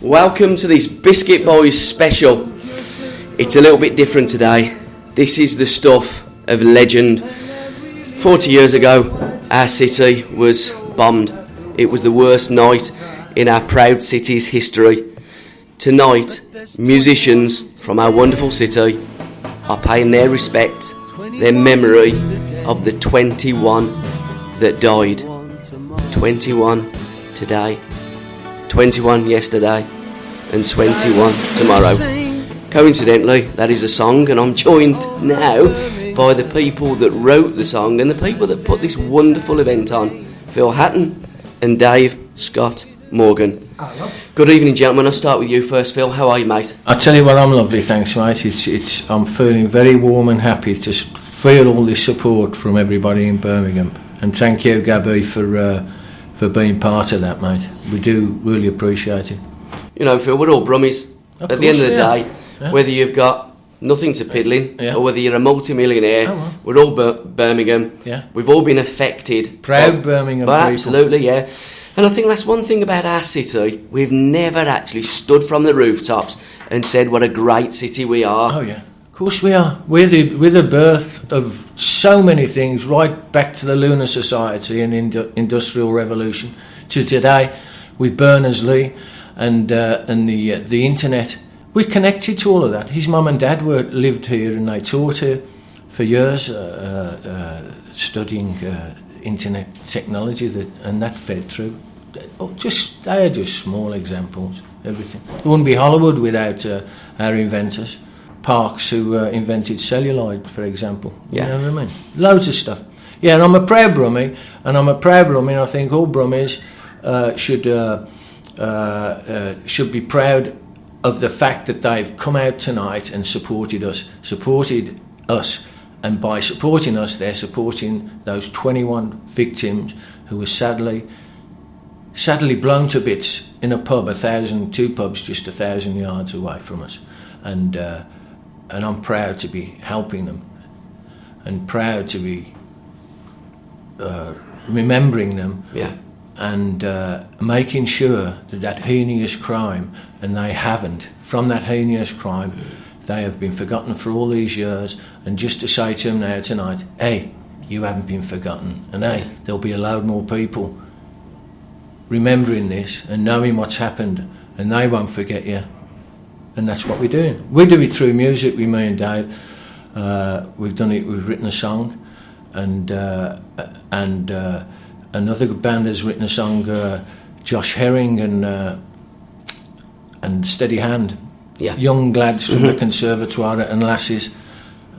Welcome to this Biscuit Boys special. It's a little bit different today. This is the stuff of legend. 40 years ago, our city was bombed. It was the worst night in our proud city's history. Tonight, musicians from our wonderful city are paying their respect, their memory of the 21 that died. 21 today, 21 yesterday, and 21 tomorrow. Coincidentally, that is a song, and I'm joined now by the people that wrote the song and the people that put this wonderful event on, Phil Hatton and Dave Scott Morgan. Hello. Good evening, gentlemen. I'll start with you first, Phil. How are you, mate? I tell you what, I'm lovely, thanks, mate. I'm feeling very warm and happy to feel all this support from everybody in Birmingham, and thank you, Gabby, for being part of that, mate. We do really appreciate it. You know, Phil, we're all Brummies. At the end of the day, whether you've got nothing to piddling or whether you're a multi-millionaire, we're all Birmingham. Yeah. We've all been affected. Proud Birmingham people. Absolutely, yeah. And I think that's one thing about our city. We've never actually stood from the rooftops and said what a great city we are. Oh, yeah. Of course we are. We're the birth of so many things, right back to the Lunar Society and Industrial Revolution to today with Berners-Lee and the internet. We're connected to all of that. His mum and dad lived here and they taught here for years, studying internet technology, and that fed through. They are just small examples. Everything. There wouldn't be Hollywood without our inventors. Parks, who invented celluloid, for example. You know what I mean? Loads of stuff. Yeah, and I'm a proud Brummie, and I think all Brummies should be proud of the fact that they've come out tonight and supported us, and by supporting us, they're supporting those 21 victims who were sadly blown to bits in a pub, two pubs just 1,000 yards away from us, and I'm proud to be helping them, and proud to be remembering them, and making sure that heinous crime, and they haven't, from that heinous crime, they have been forgotten for all these years, and just to say to them now tonight, hey, you haven't been forgotten, and hey, there'll be a load more people remembering this and knowing what's happened, and they won't forget you. And that's what we're doing. We do it through music, me and Dave. We've done it, we've written a song, and another band has written a song, Josh Herring and Steady Hand. Yeah. Young lads from the conservatoire and lasses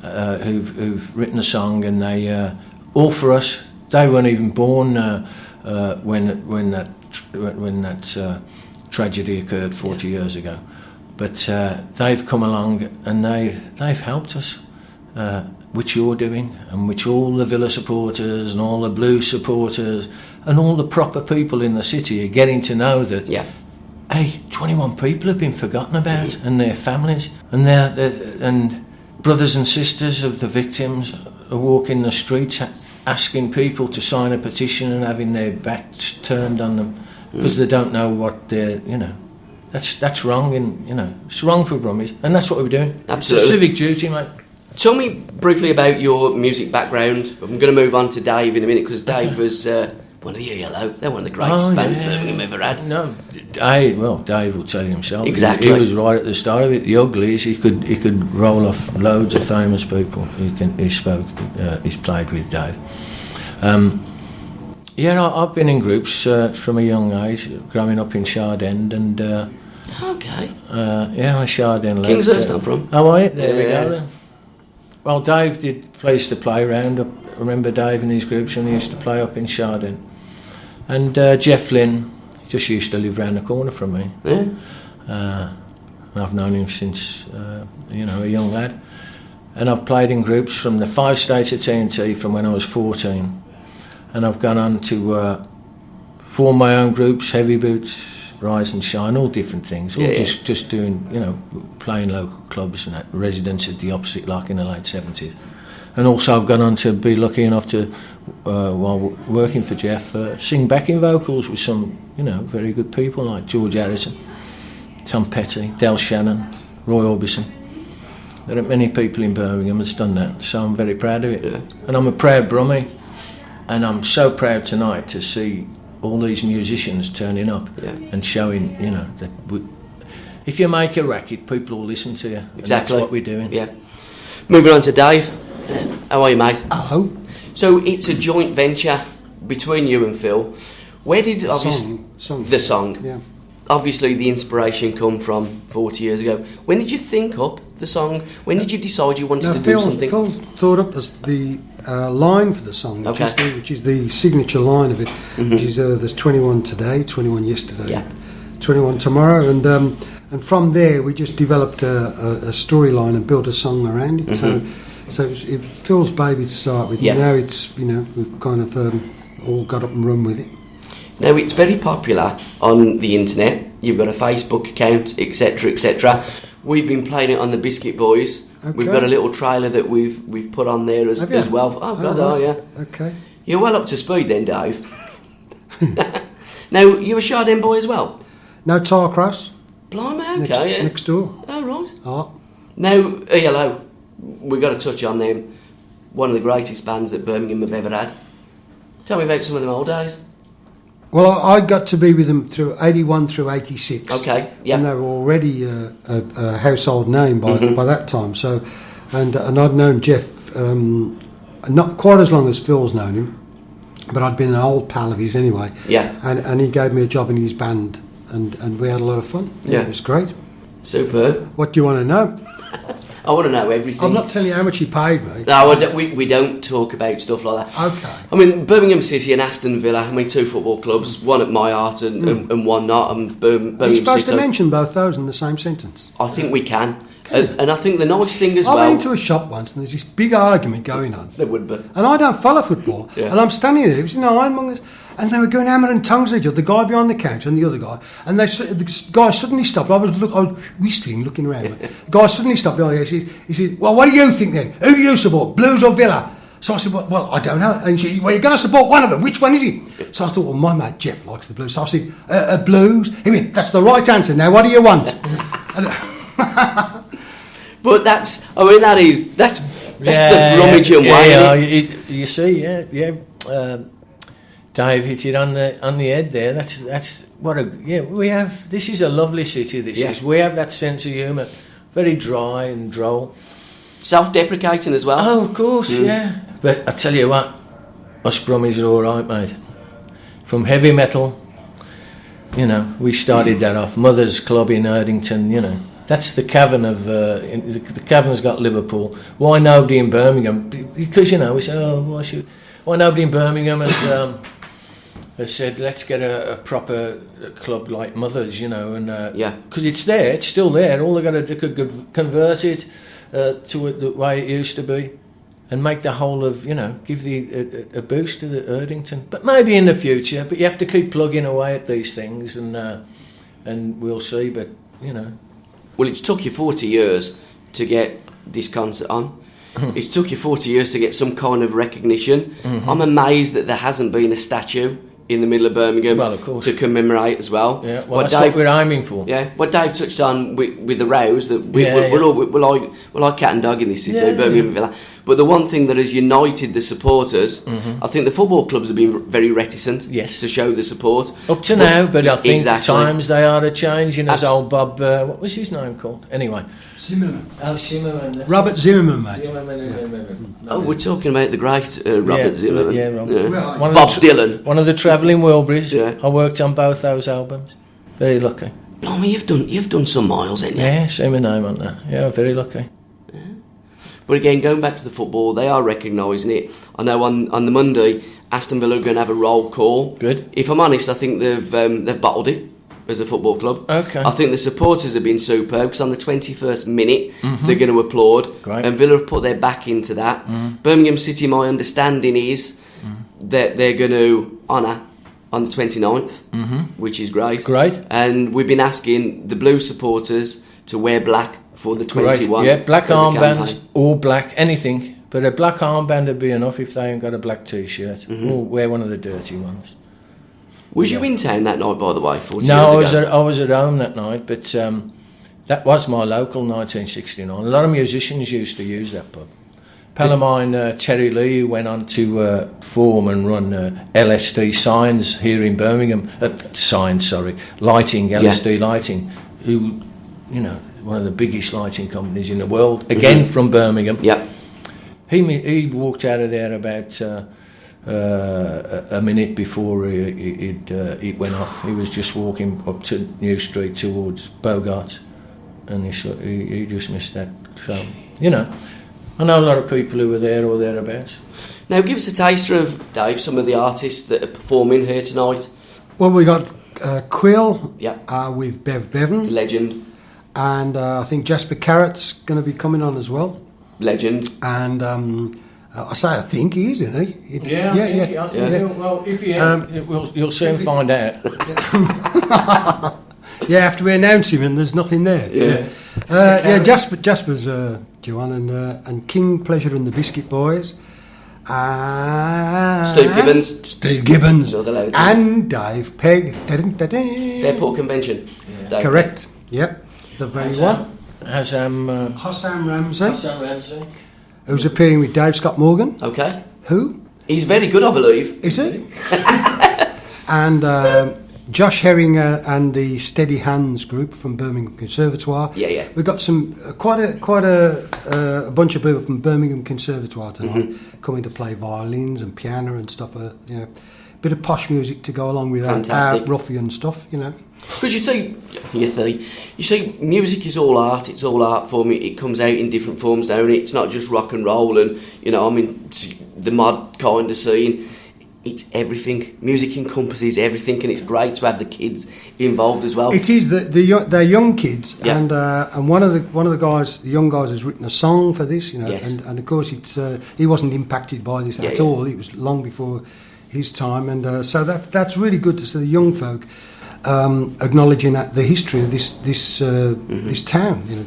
who've written a song, and they all for us. They weren't even born when that tragedy occurred 40 years ago. But they've come along and they've helped us, which you're doing, and which all the Villa supporters and all the Blue supporters and all the proper people in the city are getting to know that, hey, 21 people have been forgotten about, and their families, and and brothers and sisters of the victims are walking the streets asking people to sign a petition and having their backs turned on them because they don't know what they're, That's wrong, and it's wrong for Brummies, and that's what we're doing. Absolutely, it's a civic duty, mate. Tell me briefly about your music background. I'm going to move on to Dave in a minute because Dave was one of the ELO. They're one of the greatest bands Birmingham ever had. No, Dave will tell you himself. Exactly, he was right at the start of it. The Uglies, he could roll off loads of famous people. He's played with Dave. I've been in groups from a young age, growing up in Shard End, and I'm Shard End. Kingshurst I'm from. Oh, are you? There we go then. Well, Dave did place to play round. I remember Dave and his groups, and he used to play up in Shard End. And Jeff Lynn just used to live round the corner from me. Yeah. I've known him since a young lad, and I've played in groups from the 5 states of TNT from when I was 14. And I've gone on to form my own groups, Heavy Boots, Rise and Shine, all different things. Just doing, playing local clubs and that, residents at the opposite, like in the late 70s. And also I've gone on to be lucky enough to, while working for Jeff, sing backing vocals with some, very good people like George Harrison, Tom Petty, Del Shannon, Roy Orbison. There aren't many people in Birmingham that's done that, so I'm very proud of it. Yeah. And I'm a proud Brummie, and I'm so proud tonight to see all these musicians turning up and showing, that if you make a racket, people will listen to you. Exactly. And that's what we're doing. Yeah. Moving on to Dave. How are you, mate? Hello. So it's a joint venture between you and Phil. Where did Song. the song? Yeah. Obviously, the inspiration come from 40 years ago. When did you think up the song? When did you decide you wanted to do something? Phil thought up the line for the song, which is the signature line of it, which is there's 21 today, 21 yesterday, 21 tomorrow, and from there we just developed a storyline and built a song around it. So it was Phil's baby to start with. Yeah. Now it's we've kind of all got up and run with it. Now, it's very popular on the internet. You've got a Facebook account, etc., etc. We've been playing it on the Biscuit Boys. Okay. We've got a little trailer that we've put on there as well. Oh, God, right. yeah. Okay. You're well up to speed then, Dave. Now, you a Chardin boy as well? No, Tarcross. Blimey, okay, next door. Oh, right. Oh. Now, ELO, we've got to touch on them. One of the greatest bands that Birmingham have ever had. Tell me about some of them old days. Well, I got to be with them through 81 through 86. Okay, yeah. And they were already a household name by that time. So, and I'd known Jeff not quite as long as Phil's known him, but I'd been an old pal of his anyway. Yeah. And he gave me a job in his band, and we had a lot of fun. Yeah, it was great. Superb. What do you want to know? I want to know everything. I'm not telling you how much he paid me. No, we don't talk about stuff like that. Okay. I mean, Birmingham City and Aston Villa, two football clubs, one at my heart and one not, and Birmingham Are you supposed City. to mention both those in the same sentence? I think we can. And I think the nice thing as I well... went into a shop once and there's this big argument going on. There would be. And I don't follow football. Yeah. And I'm standing there, it was ironmongers, and they were going hammer and tongs at each other, the guy behind the counter and the other guy. And the guy suddenly stopped. I was whistling, looking around. The guy suddenly stopped behind me. He said, well, what do you think then? Who do you support, Blues or Villa? So I said, well, I don't know. And he said, well, you're going to support one of them. Which one is it? So I thought, well, my mate Jeff likes the Blues. So I said, Blues? He went, that's the right answer. Now, what do you want? But that's the Brummagem way. Yeah, you see, Dave hit it on the head there. That's what we have. This is a lovely city. We have that sense of humour, very dry and droll, self-deprecating as well. Oh, of course, yeah. But I tell you what, us Brummies are all right, mate. From heavy metal, we started that off. Mother's Club in Erdington, That's the cavern of the cavern's got Liverpool. Why nobody in Birmingham? Because we say, why nobody in Birmingham has said let's get a proper club like Mother's, because it's there, it's still there. All they got to do could convert it to the way it used to be, and make the whole of give a boost to the Erdington. But maybe in the future. But you have to keep plugging away at these things, and we'll see. But Well, it's took you 40 years to get this concert on. It's took you 40 years to get some kind of recognition. I'm amazed that there hasn't been a statue in the middle of Birmingham to commemorate as well. Yeah, well, that's what we're aiming for. Yeah, what Dave touched on with the rows, that we're like cat and dog in this city, Birmingham Villa. But the one thing that has united the supporters, I think the football clubs have been very reticent to show the support. Up to now, but I think times they are changing, as old Bob, what was his name called? Anyway. Zimmerman. Oh, Zimmerman. Robert Zimmerman, mate. Zimmerman. Oh, we're talking about the great Robert Zimmerman. Yeah, Robert. Yeah. Bob Dylan. One of the travelling Wilburys. Yeah. I worked on both those albums. Very lucky. Blimey, you've done some miles, haven't you? Yeah, see my name on that. Yeah, very lucky. Yeah. But again, going back to the football, they are recognising it. I know on the Monday, Aston Villa are going to have a roll call. Good. If I'm honest, I think they've bottled it as a football club. Okay. I think the supporters have been superb, because on the 21st minute they're going to applaud. Great. And Villa have put their back into that. Birmingham City, my understanding is that they're going to honour on the 29th, which is great. Great. And we've been asking the Blue supporters to wear black for the 21. Yeah, black armbands or black, anything. But a black armband would be enough if they ain't got a black T-shirt. Or wear one of the dirty ones. Was you in town that night, by the way? 40 No, years ago? I was at home that night, but that was my local 1969. A lot of musicians used to use that pub. Pal of mine, Terry Lee, who went on to form and run LSD Signs here in Birmingham. Lighting, LSD Lighting, who, you know, one of the biggest lighting companies in the world, again from Birmingham. Yeah. He walked out of there about a minute before it went off. He was just walking up to New Street towards Bogart, and he just missed that. So, you know, I know a lot of people who were there or thereabouts. Now, give us a taster of, Dave, some of the artists that are performing here tonight. Well, we got Quill Yeah. with Bev Bevan. Legend. And I think Jasper Carrot's going to be coming on as well. Legend. And I think he is, isn't he? I think well, if he is, you'll soon find out. Yeah, after we announce him and there's nothing there. Jasper's Joanne and King Pleasure and the Biscuit Boys. Steve Gibbons. Another legend. And Dave Pegg. Fairport Convention. Yeah. Correct. Yep. The very one. Hassam Ramsey. Who's appearing with Dave Scott Morgan. Okay. Who? He's very good, I believe. Is he? And Josh Herring and the Steady Hands group from Birmingham Conservatoire. Yeah. We've got some quite a bunch of people from Birmingham Conservatoire tonight coming to play violins and piano and stuff. You know, bit of posh music to go along with our ruffian stuff. You know. Because you see, music is all art. It's all art form. It comes out in different forms, don't it? It's not just rock and roll, and you know, I mean, the mod kind of scene. It's everything. Music encompasses everything, and it's great to have the kids involved as well. It is. They're young kids, yeah. and one of the guys, the young guys, has written a song for this. You know, yes. and of course, he wasn't impacted by this at all. It was long before his time, and so that's really good to see the young folk acknowledging the history of this town, you know,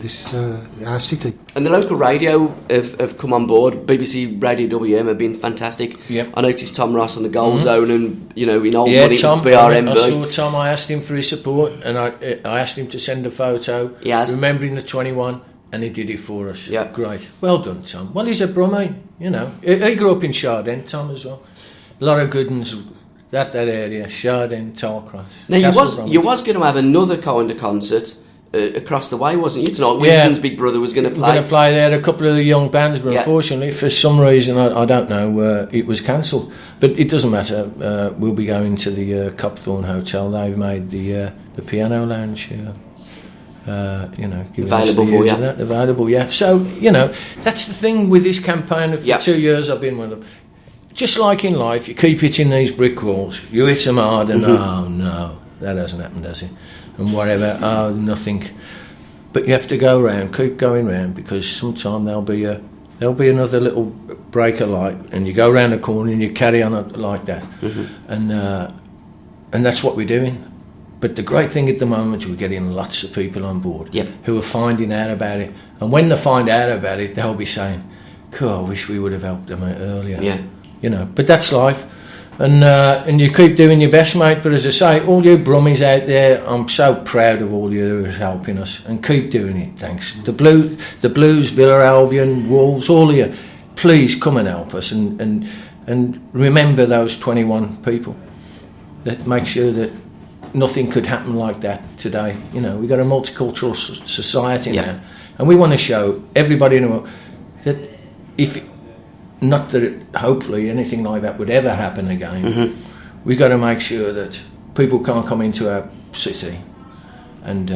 our city. And the local radio have come on board. BBC Radio WM have been fantastic. Yep. I noticed Tom Ross on the Gold Zone, and you know, in old money it was BRMB. I saw Tom. I asked him for his support, and I asked him to send a photo, remembering the 21, and he did it for us. Yeah, great. Well done, Tom. Well, he's a Brummie, you know. He grew up in Chardin, Tom, as well. A lot of good ones. That area, Chardin, Tarcross. Now you was going to have another kind of concert across the way, wasn't you? Tonight, Winston's big brother was going to play. Going to play there, a couple of the young bands, but unfortunately, for some reason, I don't know, it was cancelled. But it doesn't matter. We'll be going to the Copthorne Hotel. They've made the piano lounge. You know, available for you. Available, yeah. So you know, that's the thing with this campaign. For 2 years, I've been with them. Just like in life, you keep hitting these brick walls. You hit them hard, and oh no, that hasn't happened, has it? And whatever, oh nothing. But you have to go round, keep going round, because sometime there'll be another little break of light, and you go round the corner and you carry on like that, and that's what we're doing. But the great thing at the moment is we're getting lots of people on board who are finding out about it, and when they find out about it, they'll be saying, "Cool, I wish we would have helped them out earlier." Yeah. You know, but that's life, and you keep doing your best, mate. But as I say, all you Brummies out there, I'm so proud of all you who's helping us, and keep doing it. Thanks. The Blues, Villa Albion, Wolves, all of you, please come and help us, and remember those 21 people. That make sure that nothing could happen like that today. You know, we've got a multicultural society now, and we want to show everybody in the world that not that hopefully anything like that would ever happen again. We've got to make sure that people can't come into our city and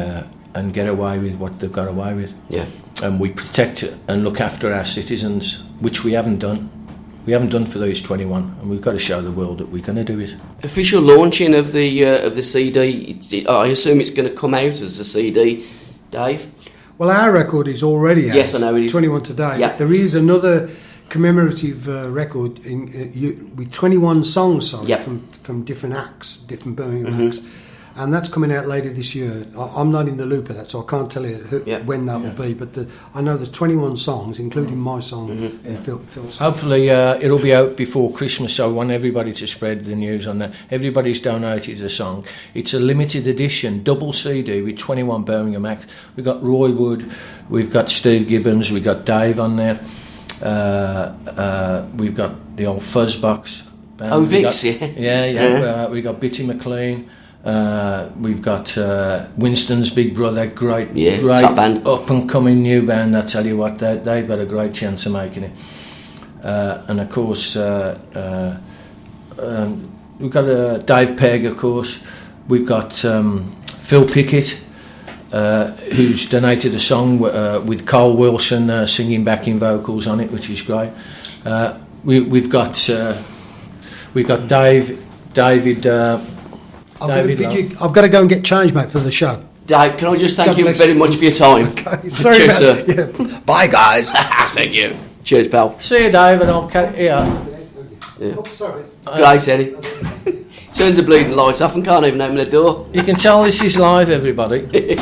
get away with what they've got away with. Yeah. And we protect and look after our citizens, which we haven't done. We haven't done for these 21, and we've got to show the world that we're going to do it. Official launching of the CD. I assume it's going to come out as a CD, Dave. Well, our record is already out. Yes, I know it is. 21 today. Yeah. There is another commemorative record with 21 songs from different acts, different Birmingham acts, and that's coming out later this year. I'm not in the loop of that, so I can't tell you when that will be. But I know there's 21 songs, including my song. And Phil's. Hopefully, it'll be out before Christmas. So I want everybody to spread the news on that. Everybody's donated a song. It's a limited edition double CD with 21 Birmingham acts. We've got Roy Wood, we've got Steve Gibbons, we've got Dave on there. We've got the old Fuzzbox. Vix, we got Bitty McLean. We've got Winston's Big Brother, great top band, up and coming new band. I tell you what, they've got a great chance of making it. And of course, we've got Dave Pegg, of course. We've got Phil Pickett, who's donated a song with Carl Wilson singing backing vocals on it, which is great. We've got David. I've got to go and get changed, mate, for the show. Dave, can I just thank you very much for your time? Okay. Sorry, cheers, sir. Yeah. Bye, guys. Thank you. Cheers, pal. See you, Dave, and I'll carry here. Yeah. Oh, sorry. Great, Eddie. Turns the bleeding lights off and can't even open the door. You can tell this is live, everybody.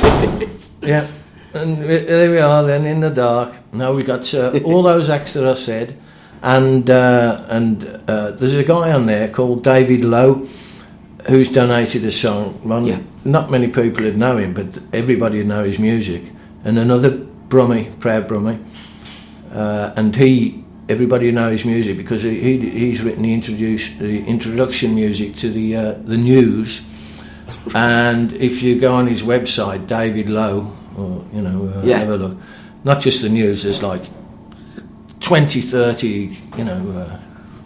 Yeah. And there we are then in the dark. Now we've got all those acts that I said, and there's a guy on there called David Lowe who's donated a song. Well, not many people would know him, but everybody would know his music. And another Brummie, proud Brummie, and everybody knows his music because he's written the introduction music to the news. And if you go on his website, David Lowe, or have a look. Not just the news. There's like 20, 30,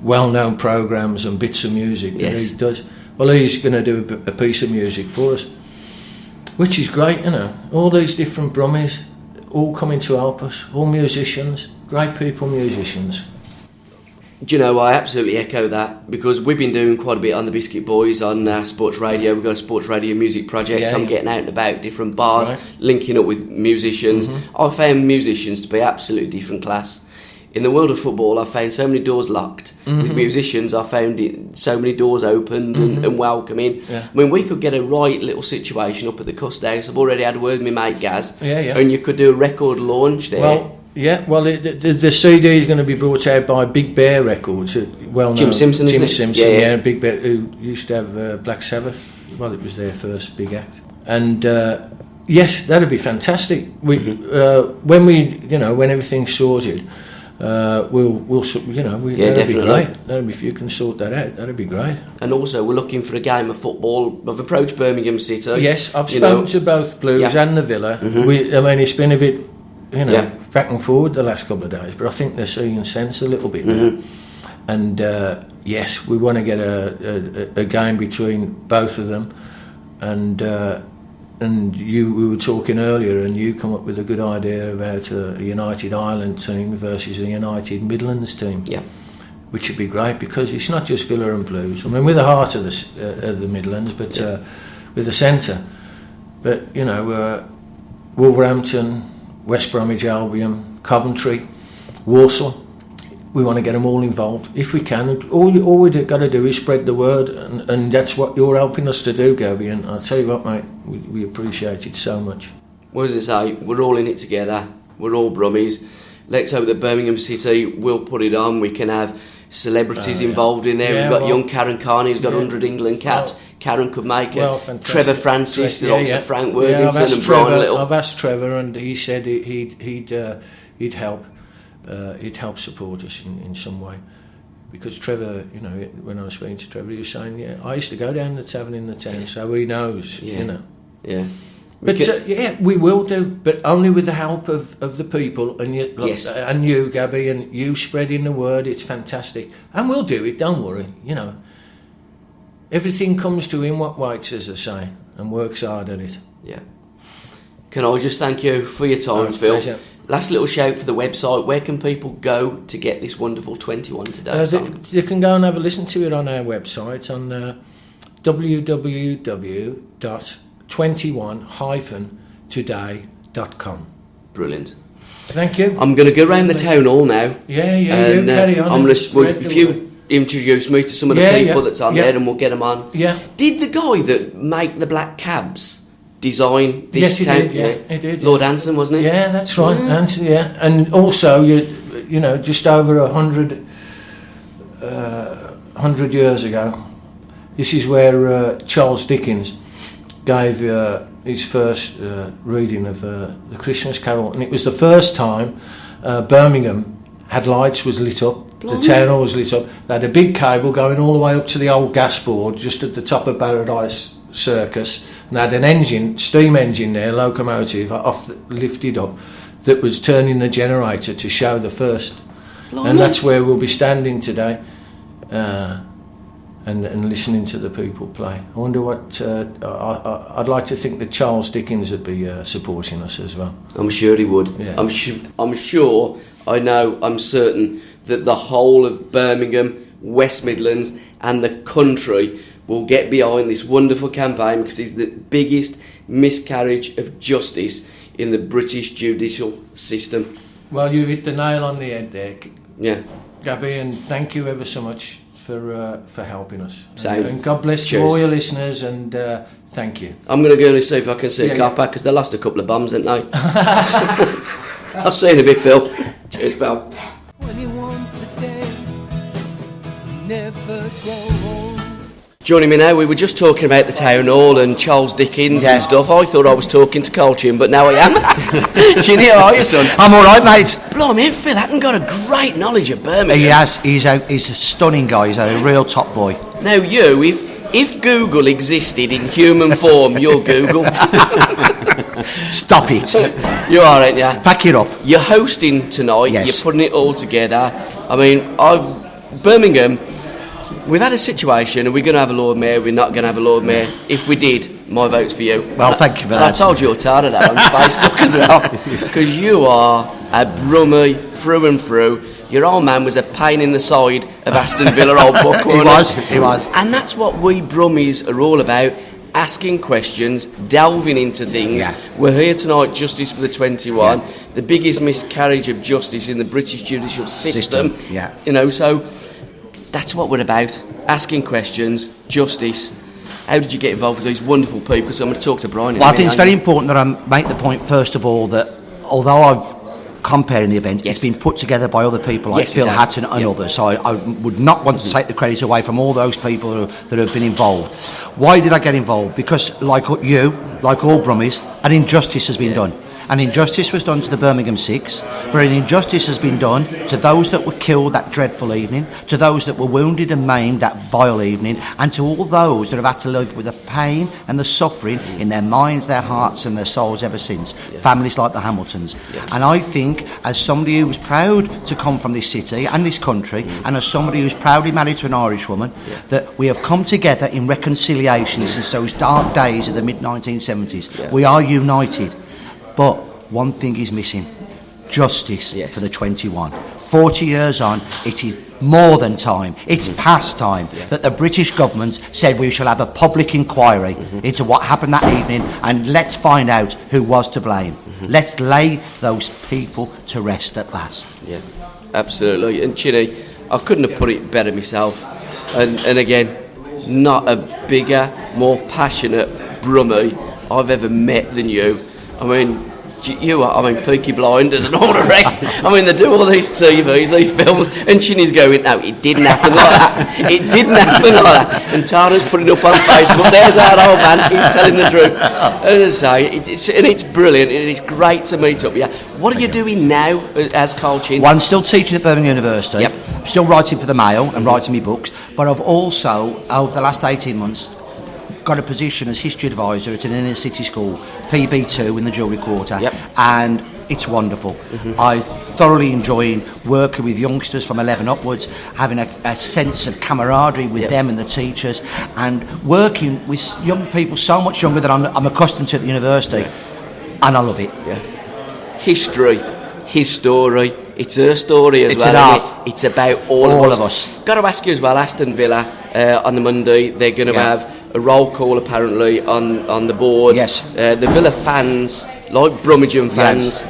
well-known programs and bits of music that he does. Well, he's going to do a piece of music for us, which is great. All these different Brummies, all coming to help us. All musicians, great people, musicians. Do you know, I absolutely echo that because we've been doing quite a bit on the Biscuit Boys on sports radio. We've got a sports radio music project. I'm getting out and about different bars, linking up with musicians. I found musicians to be absolutely different class. In the world of football, I've found so many doors locked. With musicians, I found so many doors opened and welcoming. I mean, we could get a right little situation up at the Cust House. I've already had a word with my mate Gaz, and you could do a record launch there. The CD is going to be brought out by Big Bear Records. Jim Simpson, Jim Simpson, Big Bear, who used to have Black Sabbath. Well, it was their first big act. And yes, that'd be fantastic. When everything's sorted, that'd definitely be great. That'd be, if you can sort that out, that'd be great. And also, we're looking for a game of football. I've approached Birmingham City. Yes, I've spoken to both Blues and the Villa. It's been a bit, back and forward the last couple of days, but I think they're seeing sense a little bit now. And yes, we want to get a game between both of them. And we were talking earlier, and you come up with a good idea about a United Ireland team versus a United Midlands team. Yeah, which would be great because it's not just Villa and Blues. I mean, we're the heart of the Midlands, but with the centre. But Wolverhampton, West Bromwich Albion, Coventry, Walsall. We want to get them all involved if we can. All we've got to do is spread the word, and that's what you're helping us to do, Gabby. And I'll tell you what, mate, we appreciate it so much. What does it say? We're all in it together. We're all Brummies. Let's hope that Birmingham City will put it on. We can have celebrities involved in there. We've got young Karen Carney, who's got 100 England caps. Karen could make it. Trevor Francis, the likes of Frank Worthington and Brian Little. I've asked Trevor, and he said he'd help. He'd help support us in some way, because Trevor, when I was speaking to Trevor, he was saying, I used to go down the tavern in the town, so he knows, But we will do, but only with the help of the people and you, Gabby, and you spreading the word. It's fantastic, and we'll do it. Don't worry. Everything comes to him what waits, as they say, and works hard at it. Yeah. Can I just thank you for your time, Phil? Pleasure. Last little shout for the website. Where can people go to get this wonderful 21 Today song? They can go and have a listen to it on our website on www.21-today.com. Brilliant. Thank you. I'm going to go around the town hall now. Yeah, you carry on. I'm going to, if introduce me to some of the people that's on there, and we'll get them on. Yeah. Did the guy that make the black cabs design this Yes, he tank? did, he did. Lord Anson, wasn't it? Yeah, that's right. Anson, yeah. And also, you know, just over 100 years ago, this is where Charles Dickens gave his first reading of the Christmas Carol, and it was the first time Birmingham had lights, was lit up. Blimey. The town hall was lit up. They had a big cable going all the way up to the old gas board, just at the top of Paradise Circus, and they had an engine, steam engine there, locomotive, lifted up, that was turning the generator to show the first. Blimey. And that's where we'll be standing today. And listening to the people play. I wonder what... I'd like to think that Charles Dickens would be supporting us as well. I'm sure he would. Yeah. I'm sure, I'm certain that the whole of Birmingham, West Midlands and the country will get behind this wonderful campaign, because it's the biggest miscarriage of justice in the British judicial system. Well, you hit the nail on the head there. Yeah. Gabby, and thank you ever so much for helping us. Same. And God bless you, all your listeners, and thank you. I'm going to go and see if I can see a car park, because they lost a couple of bombs, didn't they? I'll see you in a bit, Phil. Cheers, pal. 21 today, never go home. Joining me now, we were just talking about the town hall and Charles Dickens and stuff. I thought I was talking to Colchin, but now I am. Ginny, how are you, son? I'm all right, mate. Blimey, Phil Hatton got a great knowledge of Birmingham. He has. He's a stunning guy. He's a real top boy. Now you, if Google existed in human form, you're Google. Stop it. You are, ain't you? Pack it up. You're hosting tonight. Yes. You're putting it all together. I mean, Birmingham, we've had a situation, and we're going to have a Lord Mayor, we're not going to have a Lord Mayor. If we did, my vote's for you. Well, thank you for that. I told you you're tired of that on Facebook as well, because you are a Brummie through and through. Your old man was a pain in the side of Aston Villa Old Buck. He was. And that's what we Brummies are all about, asking questions, delving into things. Yeah. We're here tonight, Justice for the 21, the biggest miscarriage of justice in the British judicial system. Yeah. You know, so that's what we're about, asking questions, justice. How did you get involved with these wonderful people? Because I'm going to talk to Brian in a Well, I minute, think it's very important that I make the point, first of all, that although I've comparing the event, yes, it's been put together by other people like yes, Phil Hatton and others, so I would not want to take the credit away from all those people that have been involved. Why did I get involved? Because like you, like all Brummies, an injustice has been done. An injustice was done to the Birmingham Six, but an injustice has been done to those that were killed that dreadful evening, to those that were wounded and maimed that vile evening, and to all those that have had to live with the pain and the suffering in their minds, their hearts and their souls ever since. Families like the Hamiltons. And I think, as somebody who was proud to come from this city and this country, and as somebody who's proudly married to an Irish woman, that we have come together in reconciliation since those dark days of the mid-1970s. We are united. But one thing is missing: justice for the 21. 40 years on, it is more than time. It's past time that the British government said we shall have a public inquiry into what happened that evening, and let's find out who was to blame. Let's lay those people to rest at last. Yeah, absolutely. And Chinny, I couldn't have put it better myself. And again, not a bigger, more passionate Brummie I've ever met than you. I mean, you are, Peaky Blinders and all the rest. I mean, they do all these TVs, these films, and Chinny's going, no, it didn't happen like that. It didn't happen like that. And Tara's putting it up on Facebook. There's our old man, he's telling the truth. As I say, it's brilliant, and it's great to meet up. Yeah. What are you doing now as Colchin? Well, I'm still teaching at Birmingham University. Yep. I'm still writing for the Mail and writing my books, but I've also, over the last 18 months, got a position as history advisor at an inner city school, PB2 in the Jewellery Quarter, and it's wonderful. I thoroughly enjoy working with youngsters from 11 upwards, having a sense of camaraderie with them and the teachers, and working with young people so much younger than I'm accustomed to at the university, and I love it. History, his story, it's her story as it's well, isn't it? It's about all of us. Got to ask you as well, Aston Villa on the Monday, they're going to have a roll call apparently on the board. Yes. The Villa fans, like Brummagem fans,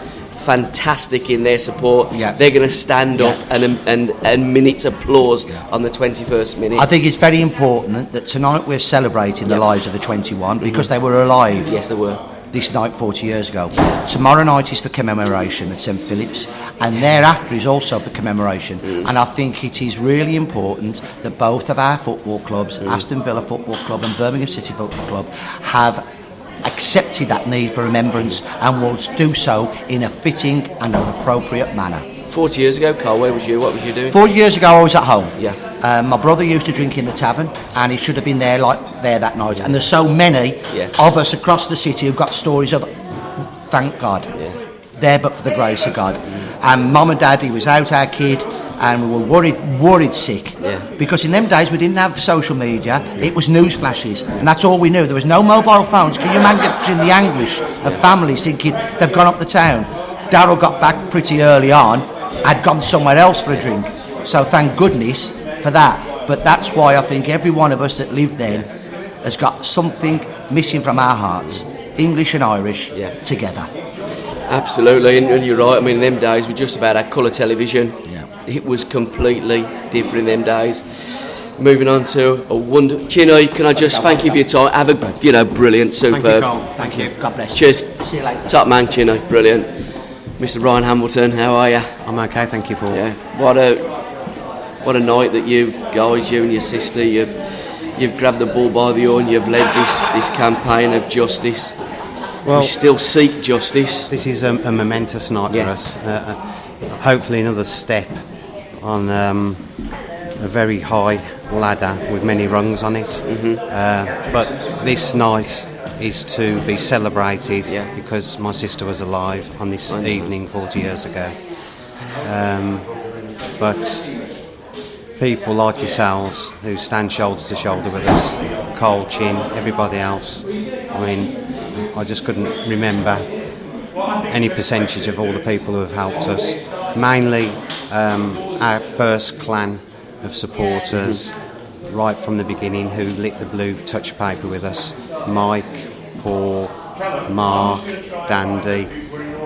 fantastic in their support. Yeah. They're going to stand up and minutes applause on the 21st minute. I think it's very important that tonight we're celebrating the lives of the 21 because they were alive. Yes, they were. This night 40 years ago. Tomorrow night is for commemoration at St Philip's, and thereafter is also for commemoration. And I think it is really important that both of our football clubs, Aston Villa Football Club and Birmingham City Football Club, have accepted that need for remembrance and will do so in a fitting and an appropriate manner. 40 years ago, Carl, where was you? What was you doing? 40 years ago I was at home. Yeah. My brother used to drink in the tavern, and he should have been there that night. And there's so many of us across the city who've got stories of, thank God, there but for the grace of God. And Mum and Dad, he was out, our kid, and we were worried sick. Yeah. Because in them days we didn't have social media, it was news flashes, and that's all we knew. There was no mobile phones. Can you imagine the anguish of families thinking they've gone up the town? Darryl got back pretty early on, had gone somewhere else for a drink. So thank goodness for that. But that's why I think every one of us that lived then has got something missing from our hearts, English and Irish, together. Absolutely, and you're right. I mean, in them days, we just about had colour television. Yeah. It was completely different in them days. Moving on to a wonder. Chino, can I just thank you for your time? Have a, brilliant, superb. Thank you, Carl. Thank you. God bless. Cheers. See you later. Top man, Chino, brilliant. Mr. Ryan Hamilton, how are you? I'm okay, thank you, Paul. Yeah. What a night that you guys, you and your sister, you've grabbed the bull by the horn. You've led this campaign of justice. Well, we still seek justice. This is a momentous night for us. Hopefully another step on a very high ladder with many rungs on it. But this night is to be celebrated because my sister was alive on this evening 40 years ago. But people like yourselves who stand shoulder to shoulder with us, Cole, Chin, everybody else, I mean, I just couldn't remember any percentage of all the people who have helped us. Mainly our first clan of supporters right from the beginning who lit the blue touch paper with us. Mike, Paul, Mark, Dandy,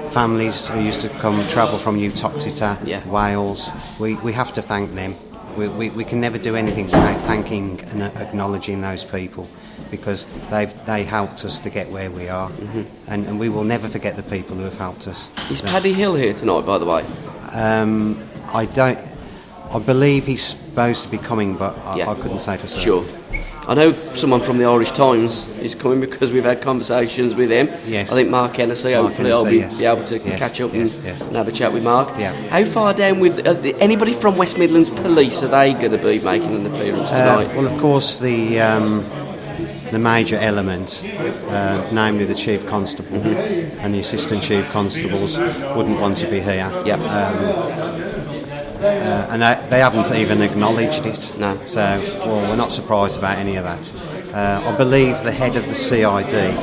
families who used to travel from Uttoxeter, Wales. We have to thank them. We can never do anything without thanking and acknowledging those people, because they helped us to get where we are, and we will never forget the people who have helped us. Is Paddy Hill here tonight, by the way? I believe he's supposed to be coming, but I couldn't say for certain. Sure. I know someone from the Irish Times is coming because we've had conversations with him. Yes. I think Mark Hennessy, hopefully I'll be able to catch up and have a chat with Mark. Yeah. How far down with anybody from West Midlands Police, are they going to be making an appearance tonight? Well, of course, the major element, namely the Chief Constable and the Assistant Chief Constables, wouldn't want to be here. And they haven't even acknowledged it. No. So, we're not surprised about any of that. I believe the head of the CID,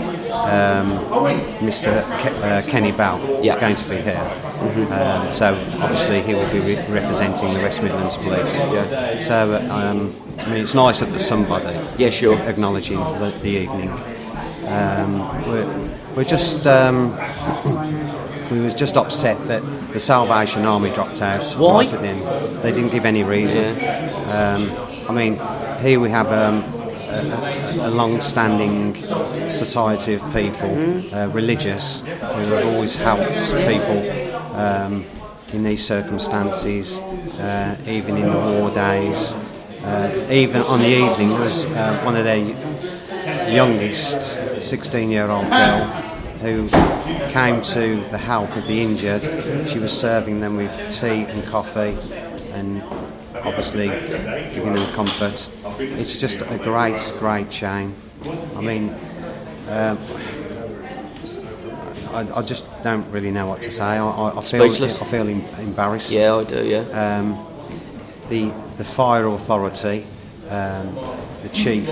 Mr. Kenny Bell, is going to be here. So, obviously, he will be representing the West Midlands Police. Yeah. So, I mean, it's nice that there's somebody acknowledging the evening. We're just... we were just upset that the Salvation Army dropped out. Why? Right at the end. They didn't give any reason. I mean, here we have a long-standing society of people, religious, who have always helped people in these circumstances, even in the war days. Even on the evening, there was one of their youngest, 16-year-old girl, who came to the help of the injured. She was serving them with tea and coffee and obviously giving them comfort. It's just a great shame. I mean, I just don't really know what to say. I feel embarrassed. Yeah, I do, yeah. The fire authority, the chief,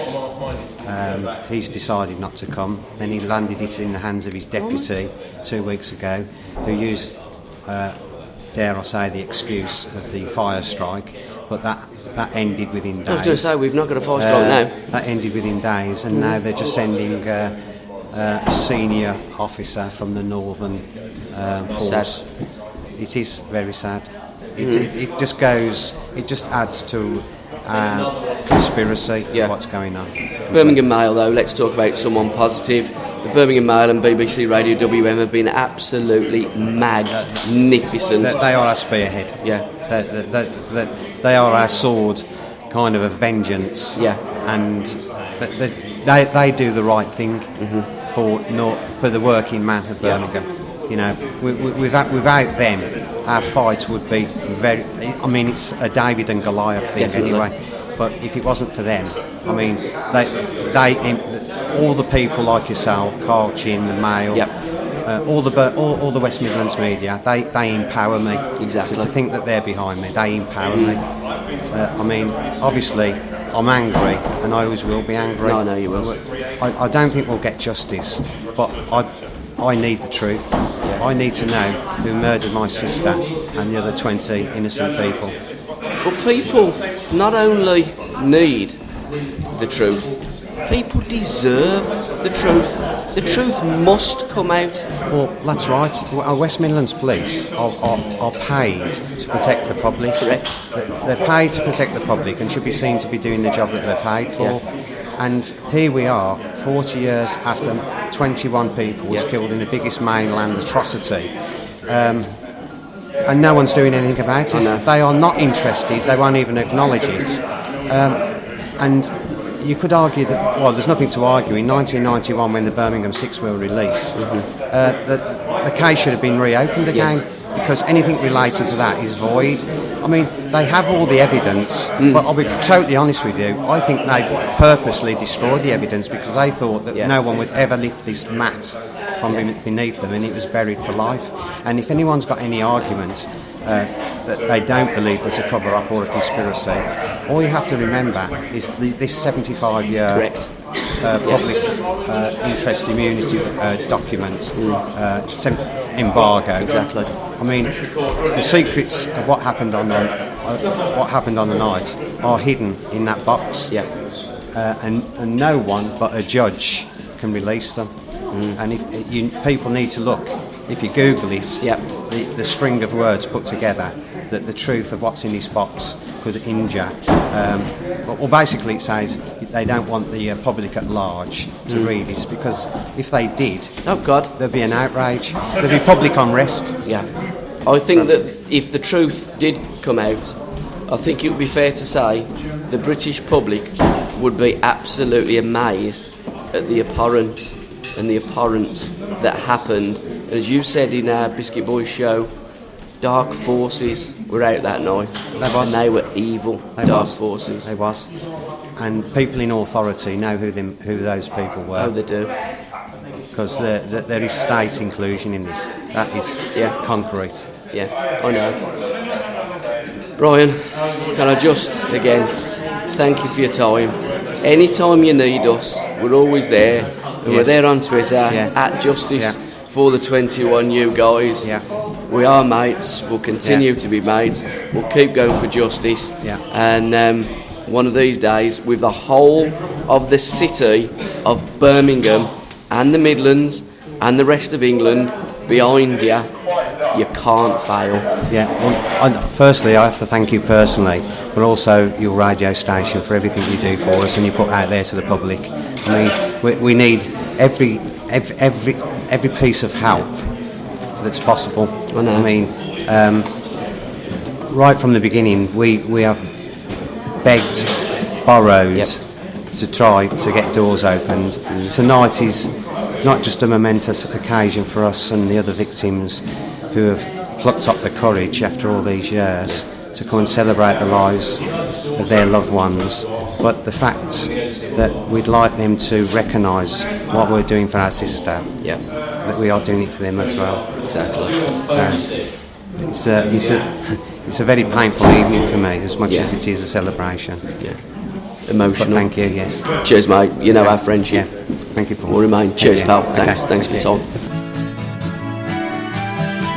he's decided not to come. Then he landed it in the hands of his deputy 2 weeks ago, who used, dare I say, the excuse of the fire strike, but that ended within days. I was going to say, we've not got a fire strike now. That ended within days, and now they're just sending a senior officer from the Northern Force. Sad. It is very sad. It just goes. It just adds to conspiracy of what's going on. Birmingham Mail, though, let's talk about someone positive. The Birmingham Mail and BBC Radio WM have been absolutely magnificent. They are our spearhead. Yeah. They are our sword, kind of a vengeance. Yeah. And they do the right thing for the working man of Birmingham. You know, without them, our fight would be very. I mean, it's a David and Goliath thing. Definitely. Anyway. But if it wasn't for them, I mean, they all the people like yourself, Carl Chin, the Mail, all the West Midlands media, they empower me. Exactly. To think that they're behind me, they empower me. I mean, obviously, I'm angry, and I always will be angry. No, I know you will. I don't think we'll get justice, but I need the truth. Yeah. I need to know who murdered my sister and the other 20 innocent people. But people not only need the truth, people deserve the truth. The truth must come out. Well, that's right. Our West Midlands Police are paid to protect the public. Correct. They're paid to protect the public and should be seen to be doing the job that they're paid for. Yeah. And here we are, 40 years after 21 people was killed in the biggest mainland atrocity. And no one's doing anything about it. They are not interested. They won't even acknowledge it. And you could argue that, well, there's nothing to argue. In 1991, when the Birmingham Six were released, the case should have been reopened again because anything relating to that is void. I mean, they have all the evidence, but I'll be totally honest with you, I think they've purposely destroyed the evidence because they thought that no one would ever lift this mat from beneath them, and it was buried for life. And if anyone's got any argument that they don't believe there's a cover-up or a conspiracy, all you have to remember is this 75-year public interest immunity document, embargo. Exactly. I mean, the secrets of what happened on the night are hidden in that box. Yeah. And no one but a judge can release them. And if people need to look, if you Google it, the string of words put together, that the truth of what's in this box could injure. Well, basically it says they don't want the public at large to read it, because if they did, there'd be an outrage, there'd be public unrest. Yeah. I think that if the truth did come out, I think it would be fair to say the British public would be absolutely amazed at the abhorrence that happened. And as you said in our Biscuit Boys show, dark forces were out that night. And they were evil forces. They was. And people in authority know who those people were. Oh, they do. Because there is state inclusion in this. That is concrete. Yeah, I know. Brian, can I just, again, thank you for your time. Anytime you need us, we're always there. And we're there on Twitter, at Justice for the 21 you guys. Yeah. We are mates, we'll continue to be mates, we'll keep going for justice. Yeah. And one of these days, with the whole of the city of Birmingham and the Midlands and the rest of England behind you, you can't fail. Yeah, well, firstly, I have to thank you personally, but also your radio station for everything you do for us and you put out there to the public. I mean, we need every piece of help that's possible. I know. I mean, right from the beginning, we have begged, borrowed to try to get doors opened. Tonight is not just a momentous occasion for us and the other victims who have plucked up the courage after all these years to come and celebrate the lives of their loved ones, but the fact that we'd like them to recognise what we're doing for our sister, that we are doing it for them as well. Exactly. So it's a very painful evening for me, as much as it is a celebration. Yeah. Emotional. But thank you. Yes. Cheers, mate. You know our friendship. Yeah. Thank you, Paul. We'll remain. Cheers, pal. Thanks. Okay. Thanks for your time.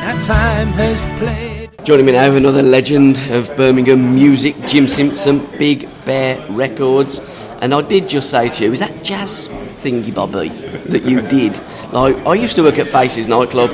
That time has played. Joining me now, another legend of Birmingham music, Jim Simpson, Big Bear Records. And I did just say to you, is that jazz thingy bobby that you did. Like, I used to work at Faces nightclub,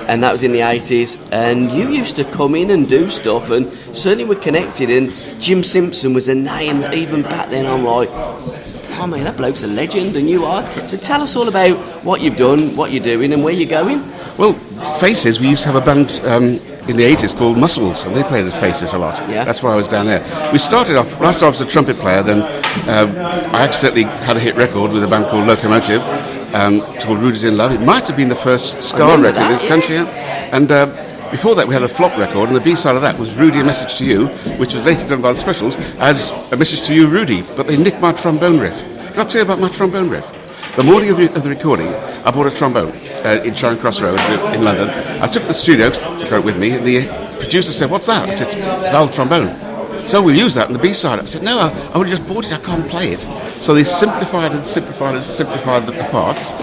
and that was in the 80s, and you used to come in and do stuff, and certainly we're connected, and Jim Simpson was a name that even back then I'm like, oh man, that bloke's a legend, and you are. So tell us all about what you've done, what you're doing, and where you're going. Well, Faces, we used to have a band in the 80s called Muscles, and they played at Faces a lot. Yeah. That's why I was down there. We started off, last I was a trumpet player, then I accidentally had a hit record with a band called Locomotive, called Rudy's in Love. It might have been the first ska record in this country. Yeah. And before that we had a flop record, and the B-side of that was Rudy, A Message to You, which was later done by the Specials as A Message to You, Rudy, but they nicked my trombone riff. Can I tell you about my trombone riff? The morning of the recording, I bought a trombone in Charing Cross Road in London. I took it to the studio, took it with me, and the producer said, "What's that?" I said, "It's valve trombone." "So we'll use that in the B-side." I said, "No, I would have just bought it, I can't play it." So they simplified the parts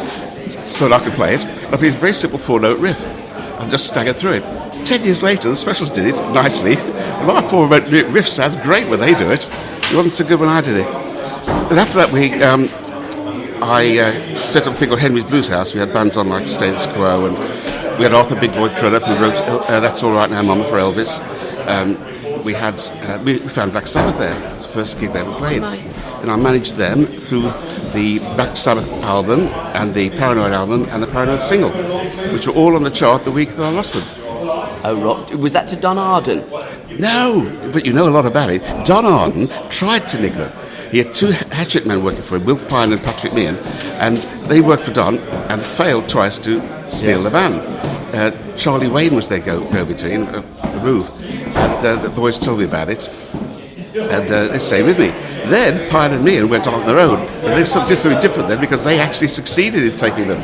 so that I could play it. I played a very simple 4-note riff and just staggered through it. 10 years later, the Specials did it nicely. My 4-note riff sounds great when they do it. It wasn't so good when I did it. And after that, I set up a thing called Henry's Blues House. We had bands on like Status Quo, and we had Arthur Big Boy Crudup who wrote That's All Right Now, Mama for Elvis. We found Black Sabbath there. It's the first gig they ever played. And I managed them through the Black Sabbath album and the Paranoid album and the Paranoid single, which were all on the chart the week that I lost them. Oh, right. Was that to Don Arden? No, but you know a lot about it. Don Arden tried to nick them. He had 2 hatchet men working for him, Wilf Pine and Patrick Meehan, and they worked for Don and failed twice to steal the van. Charlie Wayne was their go-between, the move, and the boys told me about it, and they stayed with me. Then Pine and Meehan went on their own, and they did something different then because they actually succeeded in taking them.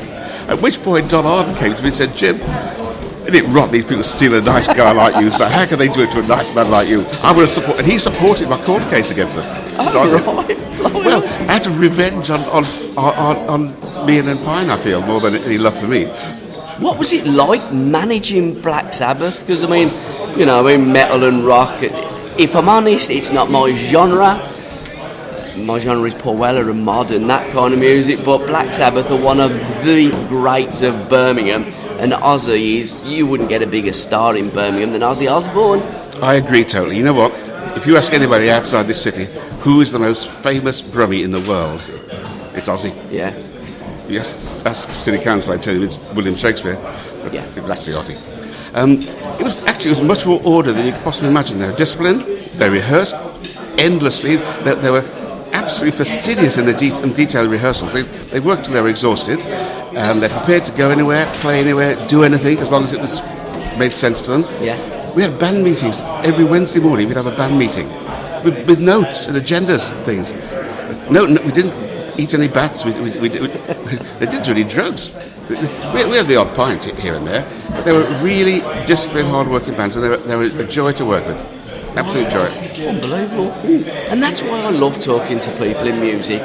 At which point Don Arden came to me and said, "Jim, isn't it rot these people steal a nice guy like you, but how can they do it to a nice man like you? I'm going to support," and he supported my court case against them. Oh, right. Well, out of revenge on Meehan and Pine, I feel, more than any love for me. What was it like managing Black Sabbath? Because, metal and rock, if I'm honest, it's not my genre. My genre is Powella and modern, that kind of music, but Black Sabbath are one of the greats of Birmingham, and Ozzy you wouldn't get a bigger star in Birmingham than Ozzy Osbourne. I agree totally. You know what? If you ask anybody outside this city, who is the most famous Brummie in the world, it's Ozzy. Yeah. Yes, ask City Council, I tell you, it's William Shakespeare, but Yeah. it was actually Ozzy. It was much more order than you could possibly imagine. They were disciplined, they rehearsed endlessly, they were absolutely fastidious in the detailed rehearsals. They worked till they were exhausted, and they're prepared to go anywhere, play anywhere, do anything, as long as it made sense to them. Yeah. We had band meetings every Wednesday morning. We'd have a band meeting with notes and agendas and things. No, we didn't eat any bats. They didn't do any drugs. We had the odd pint here and there, but they were really disciplined, hard-working bands, and they were a joy to work with. Absolute joy. Unbelievable. And that's why I love talking to people in music,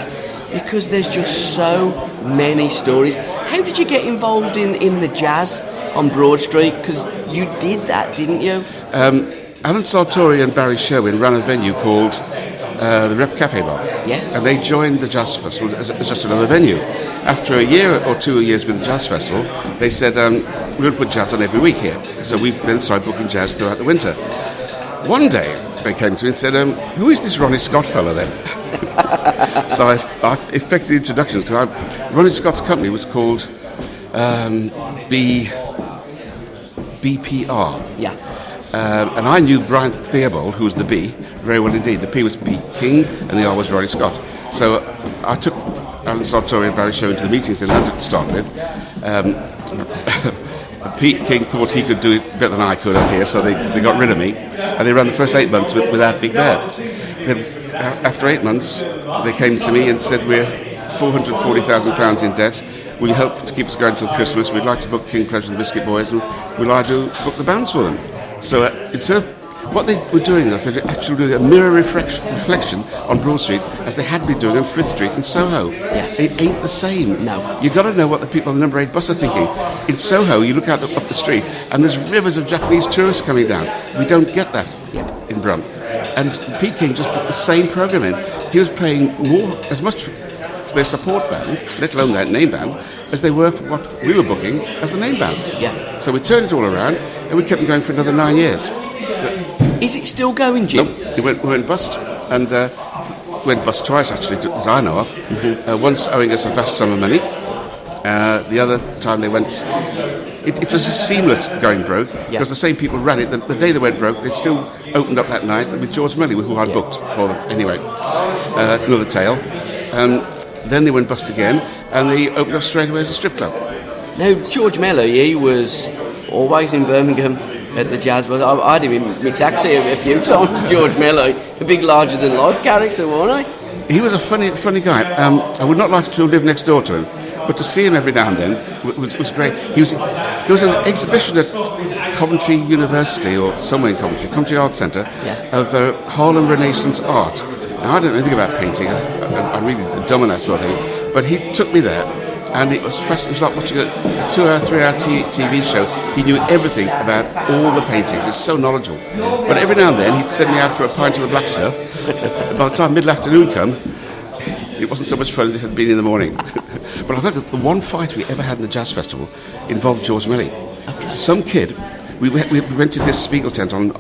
because there's just so many stories. How did you get involved in the jazz on Broad Street? Because you did that, didn't you? Alan Sartori and Barry Sherwin ran a venue called the Rep Cafe Bar. Yeah. And they joined the Jazz Festival as just another venue. After a year or 2 years with the Jazz Festival, they said, we're going to put jazz on every week here. So we then started booking jazz throughout the winter. One day, they came to me and said, who is this Ronnie Scott fella then? So I effected the introductions, because Ronnie Scott's company was called BPR. Yeah. And I knew Brian Theobald, who was the B, very well indeed. The P was Pete King, and the R was Ronnie Scott. So I took Alan Sartori and Barry Sherwin to the meetings in London to start with. Pete King thought he could do it better than I could up here, so they got rid of me, and they ran the first 8 months without Big Bear. Then, after 8 months, they came to me and said, we're £440,000 in debt. Will you help to keep us going until Christmas? We'd like to book King Pleasure and the Biscuit Boys, and will I book the bands for them? So instead of what they were doing was they were actually doing a mirror reflection on Broad Street as they had been doing on Frith Street in Soho. Yeah. It ain't the same. No. You've got to know what the people on the number 8 bus are thinking. In Soho, you look out up the street and there's rivers of Japanese tourists coming down. We don't get that in Brum. And Pete King just put the same programme in. He was paying as much for their support band, let alone their name band, as they were for what we were booking as the name band. Yeah. So we turned it all around, and we kept them going for another 9 years. Is it still going, Jim? Nope, it went bust, and went bust twice actually that I know of. Once owing us a vast sum of money. The other time they went, it was a seamless going broke because the same people ran it. The day they went broke, they still opened up that night with George Melly, who I'd booked for them. Anyway, that's another tale. Then they went bust again, and they opened up straight away as a strip club. Now, George Melly, he was always in Birmingham at the Jazz Buzz. I had him in my taxi a few times, George Melly, a big larger-than-life character, wasn't he? He was a funny guy. I would not like to live next door to him, but to see him every now and then was great. There was an exhibition at Coventry University, or somewhere in Coventry Art Centre, of Harlem Renaissance art. Now, I don't know anything about painting. I'm really dumb on that sort of thing. But he took me there, and it was fascinating. It was like watching a 2-hour, 3-hour TV show. He knew everything about all the paintings. He was so knowledgeable. But every now and then, he'd send me out for a pint of the black stuff. By the time middle-afternoon come, it wasn't so much fun as it had been in the morning. But I've heard that the one fight we ever had in the Jazz Festival involved George Melly. Some kid, we rented this Spiegel tent on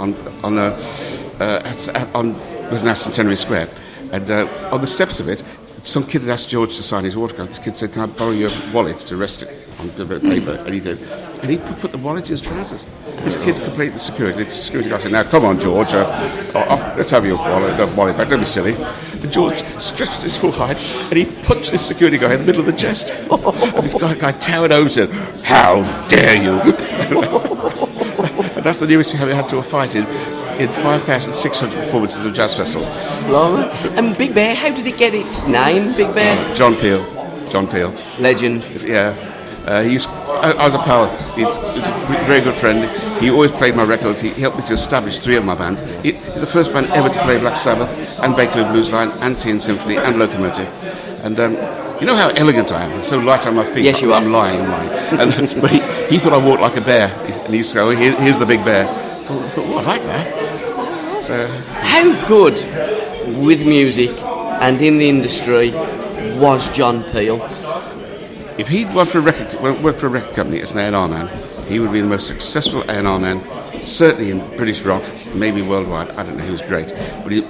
Centenary Square, and on the steps of it, some kid had asked George to sign his autograph. This kid said, "Can I borrow your wallet to rest it on a bit of paper?" And he did. And he put the wallet in his trousers. This kid complained to the security. The security guy said, "Now, come on, George, let's have your wallet back. Don't be silly." And George stretched his full height, and he punched this security guy in the middle of the chest. And this guy towered over and said, "How dare you!" And that's the nearest we had to a fight in 5,600 performances of Jazz Festival. And Big Bear, how did it get its name, Big Bear? John Peel. Legend. Yeah. I was a pal. He's a very good friend. He always played my records. He helped me to establish 3 of my bands. He's the first band ever to play Black Sabbath and Bakerloo Blues Line and Teen Symphony and Locomotive. And you know how elegant I am. I'm so light on my feet. Yes, you are. I'm lying. But he thought I walked like a bear. And he used to go, "Here's the big bear." I thought, I like that. So, how good with music and in the industry was John Peel? if he'd worked for a record company as an A&R man, he would be the most successful A&R man, certainly in British rock, maybe worldwide. I don't know, he was great.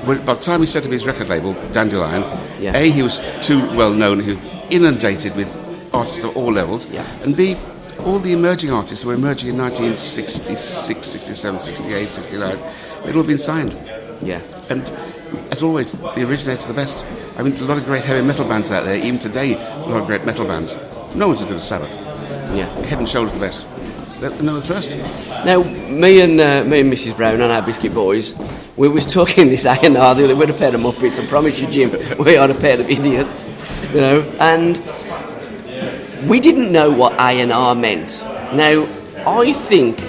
But by the time he set up his record label, Dandelion, A, he was too well known, he was inundated with artists of all levels, and B, all the emerging artists were emerging in 1966, 67, 68, 69, they'd all been signed. Yeah. And as always, the originator's the best. I mean, there's a lot of great heavy metal bands out there, even today, a lot of great metal bands. No one's as good as Sabbath. Yeah. Head and shoulders the best. They're the first. Now, me and Mrs. Brown and our Biscuit Boys, we was talking this A&R the other day. We're a pair of muppets. I promise you, Jim, we are a pair of idiots, you know. And we didn't know what A&R meant. Now, I think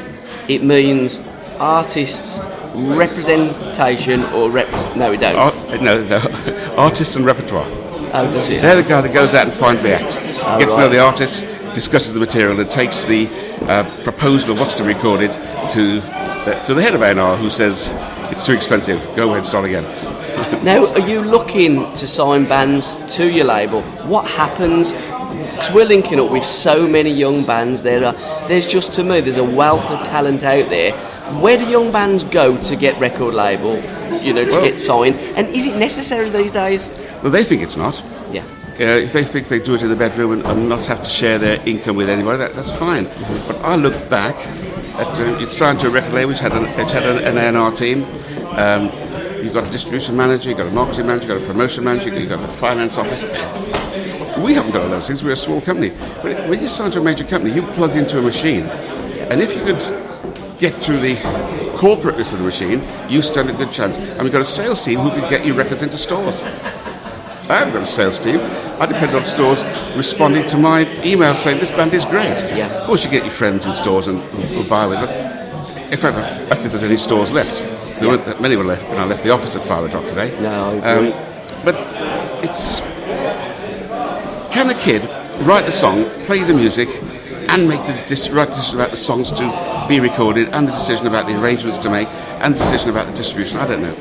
it means artists' representation or no, we don't. No. Artists and repertoire. Oh, does it? They're the guy that goes out and finds the act, gets to know the artist, discusses the material, and takes the proposal of what's to be recorded to the head of A&R, who says it's too expensive. Go ahead, start again. Now, are you looking to sign bands to your label? What happens? Because we're linking up with so many young bands. There's just, to me, there's a wealth of talent out there. Where do young bands go to get record label, to get signed? And is it necessary these days? Well, they think it's not. Yeah. If they think they do it in the bedroom and not have to share their income with anybody, that's fine. But I look back at it's signed to a record label which had an A&R team. You've got a distribution manager, you've got a marketing manager, you've got a promotion manager, you've got a finance office. We haven't got all those things. We're a small company. But when you sign to a major company, you plug into a machine. And if you could get through the corporateness of the machine, you stand a good chance. And we've got a sales team who can get you records into stores. I haven't got a sales team. I depend on stores responding to my emails saying this band is great. Yeah. Of course, you get your friends in stores and who buy with them. In fact, that's if there's any stores left. There weren't that many were left when I left the office at 5 o'clock today. No, I agree. But it's... Can a kid write the song, play the music, and make the right decision about the songs to be recorded, and the decision about the arrangements to make, and the decision about the distribution? I don't know.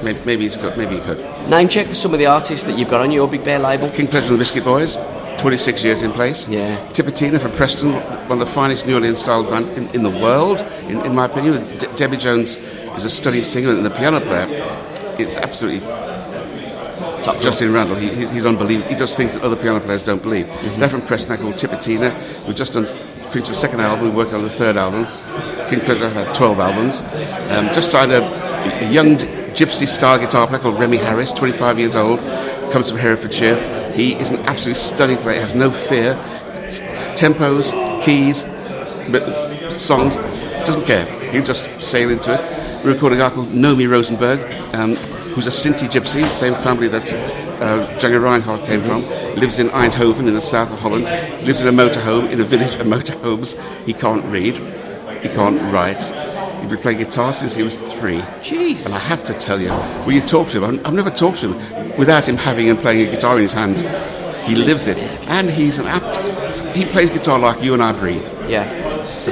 maybe he could. Name check for some of the artists that you've got on your Big Bear label. King Pleasure and the Biscuit Boys, 26 years in place. Yeah. Tipitina from Preston, one of the finest New Orleans style band in the world, in my opinion. Debbie Jones is a stunning singer and the piano player. It's absolutely Top Justin Randall. He's unbelievable. He does things that other piano players don't believe. They're from Preston. They're called Tipitina. We've just finished the second album. We're working on the third album. King Pleasure have had 12 albums. Just signed a young gypsy style guitar player called Remy Harris, 25 years old, comes from Herefordshire. He is an absolutely stunning player, has no fear. Tempos, keys, songs, doesn't care. He'll just sail into it. We recorded a guy called Nomi Rosenberg, who's a Sinti gypsy, same family that Django Reinhardt came from. Lives in Eindhoven in the south of Holland. Lives in a motorhome, in a village of motorhomes. He can't read, he can't write. He's been playing guitar since he was 3. Jeez. And I have to tell you, when you talk to him, I've never talked to him without him having and playing a guitar in his hands. He lives it. And he's he plays guitar like you and I breathe. Yeah.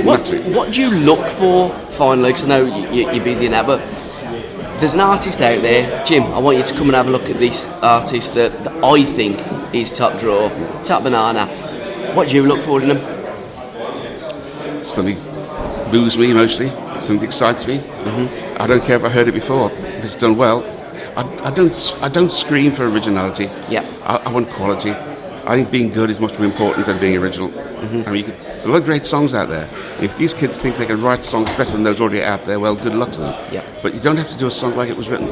What do you look for, finally? Because I know you're busy now, but there's an artist out there. Jim, I want you to come and have a look at this artist that I think is top draw, top banana. What do you look for in them? Something moves me emotionally. Something excites me. I don't care if I heard it before. If it's done well, I don't scream for originality. Yeah. I want quality. I think being good is much more important than being original. I mean, there's a lot of great songs out there. If these kids think they can write songs better than those already out there, well, good luck to them. Yeah. But you don't have to do a song like it was written.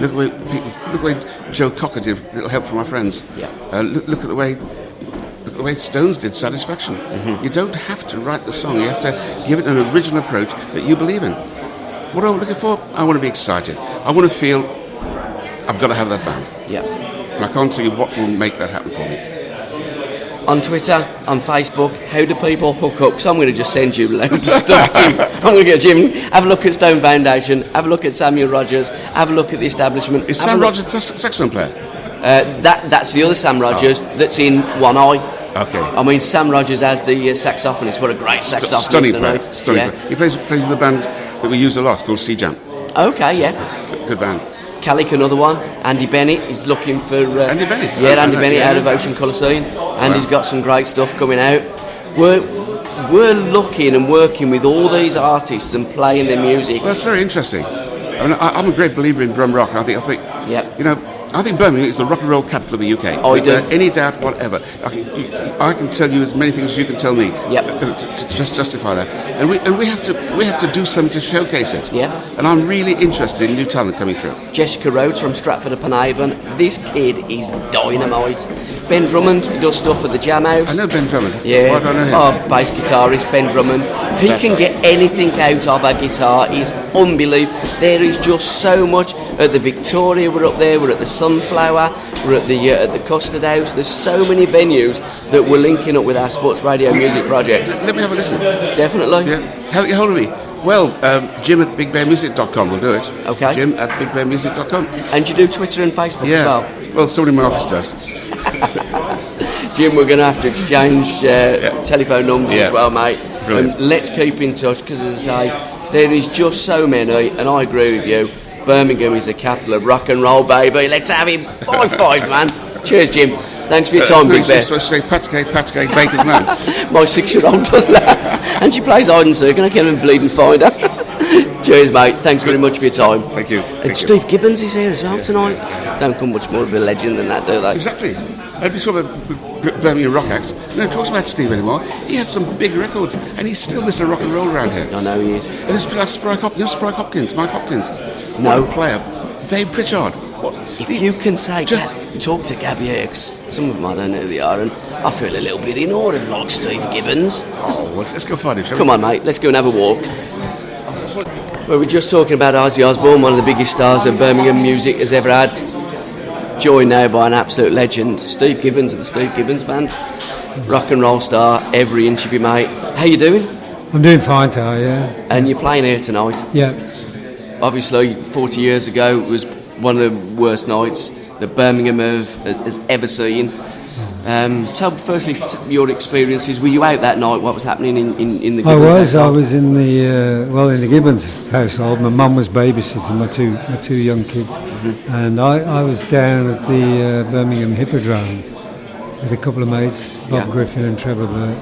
Look at the way Joe Cocker did Little Help from My Friends. Yeah. Look at the way Stones did Satisfaction. You don't have to write the song. You have to give it an original approach that you believe in. What am I looking for? I want to be excited. I want to feel I've got to have that band. Yeah. And I can't tell you what will make that happen for me. On Twitter, on Facebook, how do people hook up? Because I'm going to just send you loads of stuff. I'm going to get Jim, have a look at Stone Foundation, have a look at Samuel Rogers, have a look at the establishment. Is Sam Rogers a saxophone player? That's the other Sam Rogers that's in One Eye. Okay. I mean, Sam Rogers as the saxophonist. What a great saxophonist. Stunning player. Stunning player. He plays with a band that we use a lot called Sea Jam. Okay, yeah. Good band. Calic, another one. Andy Bennett is looking for... Andy Bennett? Yeah, Andy Bennett out of Ocean Coliseum. Andy's got some great stuff coming out. We're looking and working with all these artists and playing their music. Well, that's very interesting. I mean, I'm a great believer in drum rock. I think, yep. You know, I think Birmingham is the rock and roll capital of the UK. I do. Without any doubt whatever. I can tell you as many things as you can tell me. Yep. To just justify that. And we have to do something to showcase it. Yeah. And I'm really interested in new talent coming through. Jessica Rhodes from Stratford-upon-Avon. This kid is dynamite. Ben Drummond, he does stuff at the Jam House. I know Ben Drummond. Yeah. Why don't I know him? Oh, bass guitarist Ben Drummond. He can get anything out of a guitar. He's unbelievable. There is just so much. At the Victoria, we're up there. We're at the Sunflower. We're at the Custard House. There's so many venues that we're linking up with our sports radio music project. Let me have a listen. Definitely. Yeah. How get hold of me? Well, Jim at bigbearmusic.com will do it. Okay. Jim at bigbearmusic.com. And you do Twitter and Facebook as well? Well, somebody in my office does. Jim, we're going to have to exchange telephone numbers as well, mate. Brilliant. Let's keep in touch because, as I say, there is just so many, and I agree with you. Birmingham is the capital of rock and roll, baby. Let's have him. High five, man. Cheers, Jim. Thanks for your time, Big Bear. Patscake, Baker's man. My 6-year-old does that. And she plays hide and seek, and I can't even bleed and find her. Cheers, mate. Thanks very much for your time. Thank you. And Steve Gibbons is here as well tonight. Don't come much more of a legend than that, do they? Exactly. We saw the Birmingham rock acts. No one talks about Steve anymore. He had some big records, and he's still Mr. Rock and Roll around here. I know he is. And this Mike Hopkins. No. What a player. Dave Pritchard. If you can say, talk to Gabby Hicks. Some of them I don't know who they are, and I feel a little bit in order like Steve Gibbons. Oh, well, let's go find him, shall we? Come on, mate. Let's go and have a walk. Well, we're just talking about Ozzy Osbourne, one of the biggest stars that Birmingham music has ever had. Joined now by an absolute legend, Steve Gibbons of the Steve Gibbons Band. Rock and roll star, every inch of you, mate. How you doing? I'm doing fine, Ty, yeah. And you're playing here tonight. Yeah. Obviously, 40 years ago, it was one of the worst nights that Birmingham has ever seen. So, firstly, your experiences. Were you out that night? What was happening in the Gibbons household? I was in the Gibbons household. My mum was babysitting my two young kids. And I was down at the Birmingham Hippodrome with a couple of mates, Bob Griffin and Trevor Burt.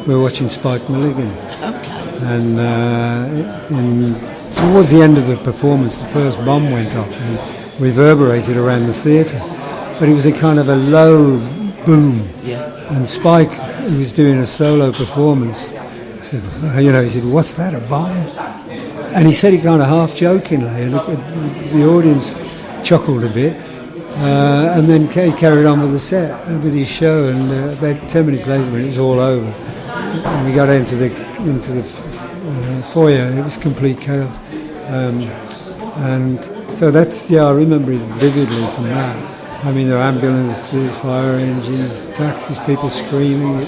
We were watching Spike Milligan. Okay. And towards the end of the performance, the first bomb went off and reverberated around the theatre. But it was a kind of a low boom. Yeah. And Spike, who was doing a solo performance, said, he said, "What's that, a bomb?" And he said it kind of half jokingly, and the audience chuckled a bit. And then he carried on with the set, with his show, and about 10 minutes later, when it was all over, and we got into the foyer, it was complete chaos. And so that's, I remember it vividly from that. I mean, there were ambulances, fire engines, taxis, people screaming. It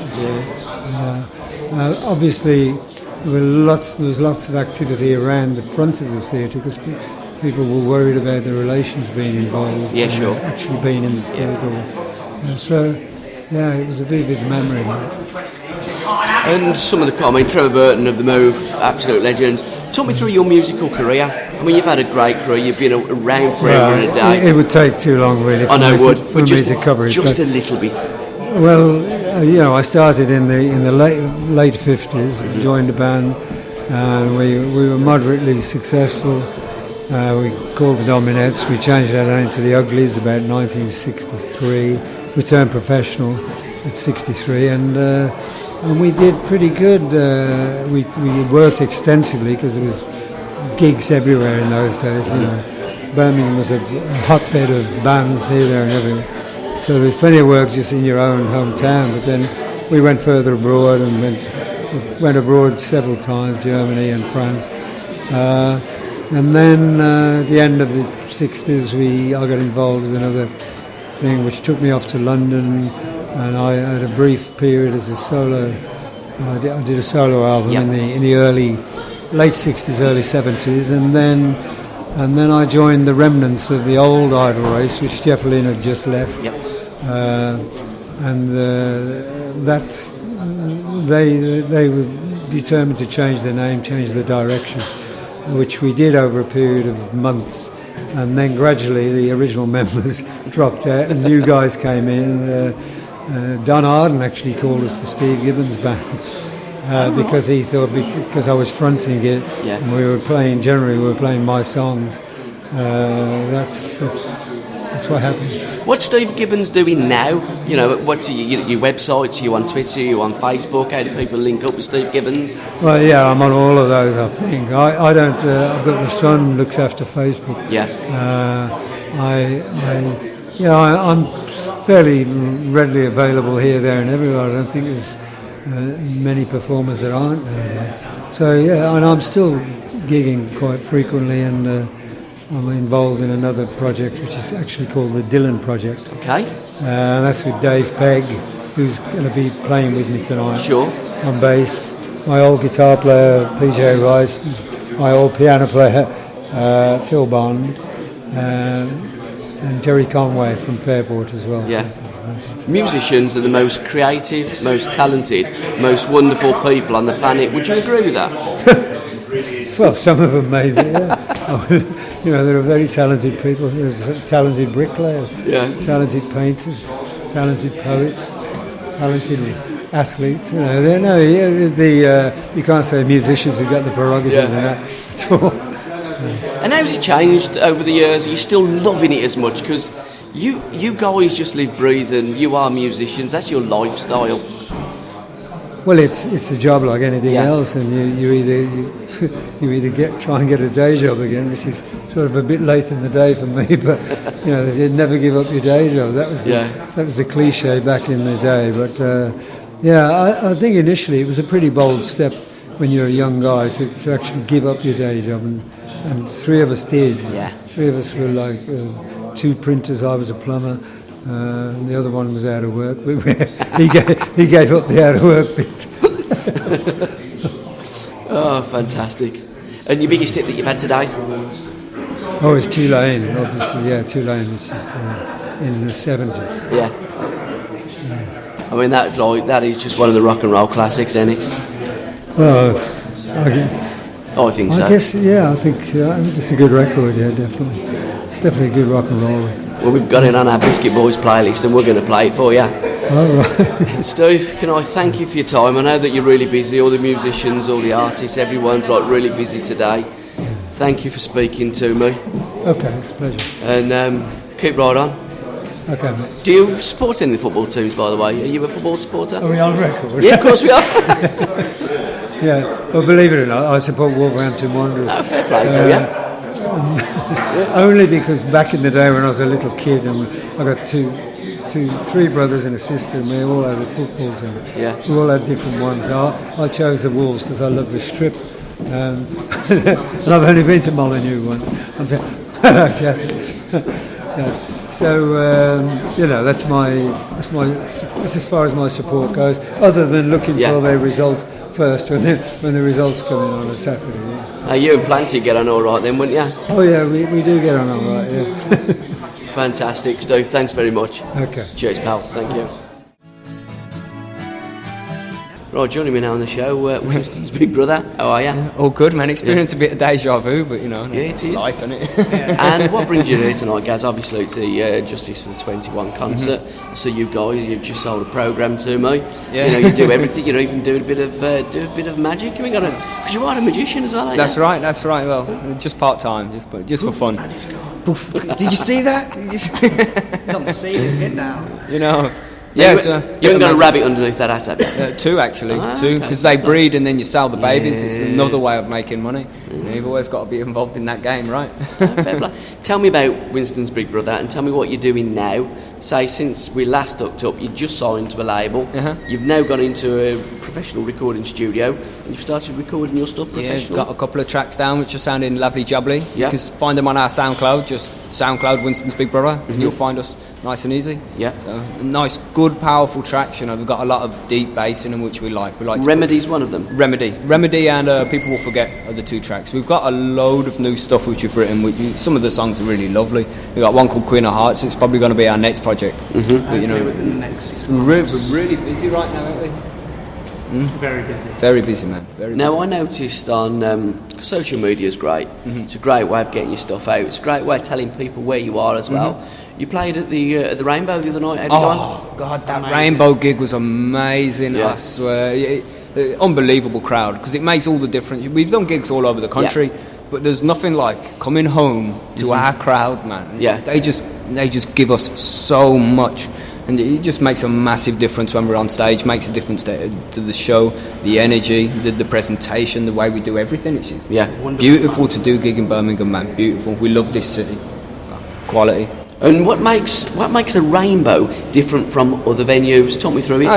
was, obviously, there was lots of activity around the front of the theatre because people were worried about the relations being involved. Yeah, sure. Actually being in the theatre. So, it was a vivid memory. And some of the Trevor Burton of The Move, absolute legend. Talk me through your musical career. I mean, you've had a great career. You've been around forever and a day. It would take too long, really, for me to cover it. Just a little bit. Well, I started in the late 50s, joined a band, and we were moderately successful. We called the Dominettes. We changed our name to the Uglies about 1963. We turned professional at 63, and we did pretty good. We worked extensively because there was gigs everywhere in those days. Birmingham was a hotbed of bands here, there, and everywhere. So there's plenty of work just in your own hometown. But then we went further abroad and went abroad several times, Germany and France. And then at the end of the 60s, I got involved with another thing which took me off to London, and I had a brief period as a solo. I did a solo album in the late 60s, early 70s, and then I joined the remnants of the old Idol race, which Jeff Lynne had just left. Yep. They were determined to change their name, change the direction, which we did over a period of months. And then gradually the original members dropped out and new guys came in. Don Arden actually called us the Steve Gibbons Band because he thought because I was fronting it and we were playing my songs. That's what happened. What's Steve Gibbons doing now? What's your websites? Are you on Twitter? Are you on Facebook? How do people link up with Steve Gibbons? Well, I'm on all of those, I think. I don't. I've got my son looks after Facebook. Yeah. I'm fairly readily available here, there, and everywhere. I don't think there's many performers that aren't nowadays. So and I'm still gigging quite frequently, and I'm involved in another project which is actually called the Dylan Project. Okay. That's with Dave Pegg, who's going to be playing with me tonight. Sure. On bass. My old guitar player, PJ Rice. My old piano player, Phil Bond. And Jerry Conway from Fairport as well. Yeah. Musicians are the most creative, most talented, most wonderful people on the planet. Would you agree with that? Well, some of them maybe, yeah. There are very talented people. There's talented bricklayers, talented painters, talented poets, talented athletes. You can't say musicians have got the prerogative in that at all. And how's it changed over the years? Are you still loving it as much? Because you guys just live, breathe, and you are musicians. That's your lifestyle. Well, it's a job like anything else, and you either try and get a day job again, which is sort of a bit late in the day for me. But they said never give up your day job. That was the cliche back in the day. But I think initially it was a pretty bold step when you're a young guy to actually give up your day job, and three of us did. Yeah. Three of us were like two printers. I was a plumber. The other one was out of work. He gave up the out of work bit. Oh, fantastic! And your biggest hit that you've had to date? Oh, it's Tulane, obviously. Yeah, Tulane, which is in the 70s. Yeah. I mean, that is just one of the rock and roll classics, isn't it? Well, I guess. Oh, I think so. I guess, I think it's a good record. Yeah, definitely. it's definitely good rock and roll. Well, we've got it on our Biscuit Boys playlist and we're going to play it for you. All right. Steve, can I thank you for your time? I know that you're really busy, all the musicians, all the artists, everyone's like really busy today. Thank you for speaking to me. Okay, it's a pleasure. And keep right on. Okay, mate. Do you support any football teams, by the way? Are you a football supporter? Are we on record? Yeah, of course we are. Yeah, well, believe it or not, I support Wolverhampton Wanderers. Oh, fair play to you. Only because back in the day when I was a little kid, and I got three brothers and a sister, and we all had a football team. Yeah. We all had different ones. I chose the Wolves because I love the strip, and I've only been to Molineux once. So that's as far as my support goes. Other than looking for their results first when the results come in on a Saturday. Yeah. You and Planty get on all right then, wouldn't you? Oh yeah, we do get on all right. Yeah. Fantastic, Steve. Thanks very much. Okay. Cheers, pal. Thank you. Right, joining me now on the show, Winston's big brother. How are you? All good, man. Experience a bit of deja vu, but it's life, isn't it? And what brings you here tonight, Gaz? Obviously, it's the Justice for the 21 concert. So you guys, you've just sold a programme to me. Yeah. You do everything. You even do a bit of magic. Because you are a magician as well, aren't you? That's right. Well, just part time, just for fun. And he's gone. Did you see that? He's on the ceiling, get down. Yeah, you haven't got a rabbit underneath that hat, have you? Two actually, okay. because they breed and then you sell the babies. It's another way of making money. You've always got to be involved in that game, right? Fair play. Tell me about Winston's big brother and tell me what you're doing now. Say, since we last hooked up, you just signed to a label. You've now gone into a professional recording studio and you've started recording your stuff professionally. Yeah, got a couple of tracks down which are sounding lovely jubbly. Yeah. You can find them on our SoundCloud, just SoundCloud Winston's Big Brother, and you'll find us nice and easy. Yeah. So, nice, good, powerful tracks. They've got a lot of deep bass in them, which we like. Remedy's one of them. Remedy, and People Will Forget are the two tracks. We've got a load of new stuff which we've written. Some of the songs are really lovely. We've got one called Queen of Hearts. It's probably going to be our next project. Hopefully within the next 6 months. We're really busy right now, aren't we? Very busy. Very busy, man. Very busy. Now, I noticed on social media is great. It's a great way of getting your stuff out. It's a great way of telling people where you are as well. You played at the Rainbow the other night. God, that Rainbow gig was amazing. I swear, unbelievable crowd because it makes all the difference. We've done gigs all over the country, but there's nothing like coming home to our crowd, man. Yeah, they just give us so much. And it just makes a massive difference when we're on stage, makes a difference to the show, the energy, the presentation, the way we do everything. It's beautiful to do gig in Birmingham, man. Beautiful. We love this city. Quality. And what makes a Rainbow different from other venues? Talk me through it.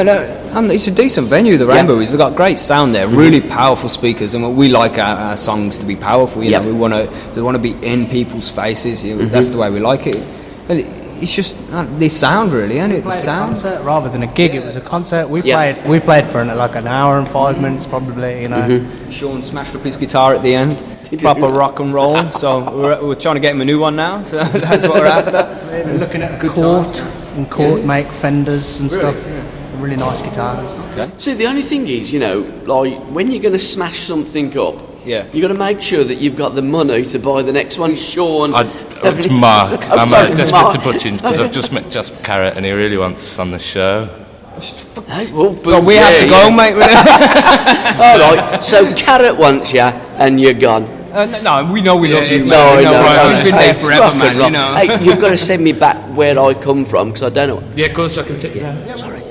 It's a decent venue, the Rainbow is. They've got great sound there, really powerful speakers, and we like our songs to be powerful. We want to be in people's faces. That's the way we like it. And it's just the sound, really, isn't it? The sound. A concert rather than a gig. It was a concert. We played for like an hour and 5 minutes, probably. Sean smashed up his guitar at the end. Proper rock and roll. So we're trying to get him a new one now. So that's what we're after. We're looking at a Court make Fenders and stuff. Really nice guitars. Okay. See, the only thing is, like when you're going to smash something up, you've got to make sure that you've got the money to buy the next one. Sean. It's Mark. I'm desperate to put in because I've just met Jasper Carrot and he really wants us on the show. Hey, we have to go, mate. All right. So Carrot wants you, and you're gone. No, we know we love you, man. No, we've been there forever, man. Hey, you've got to send me back where I come from because I don't know. Yeah, of course I can take you. Sorry.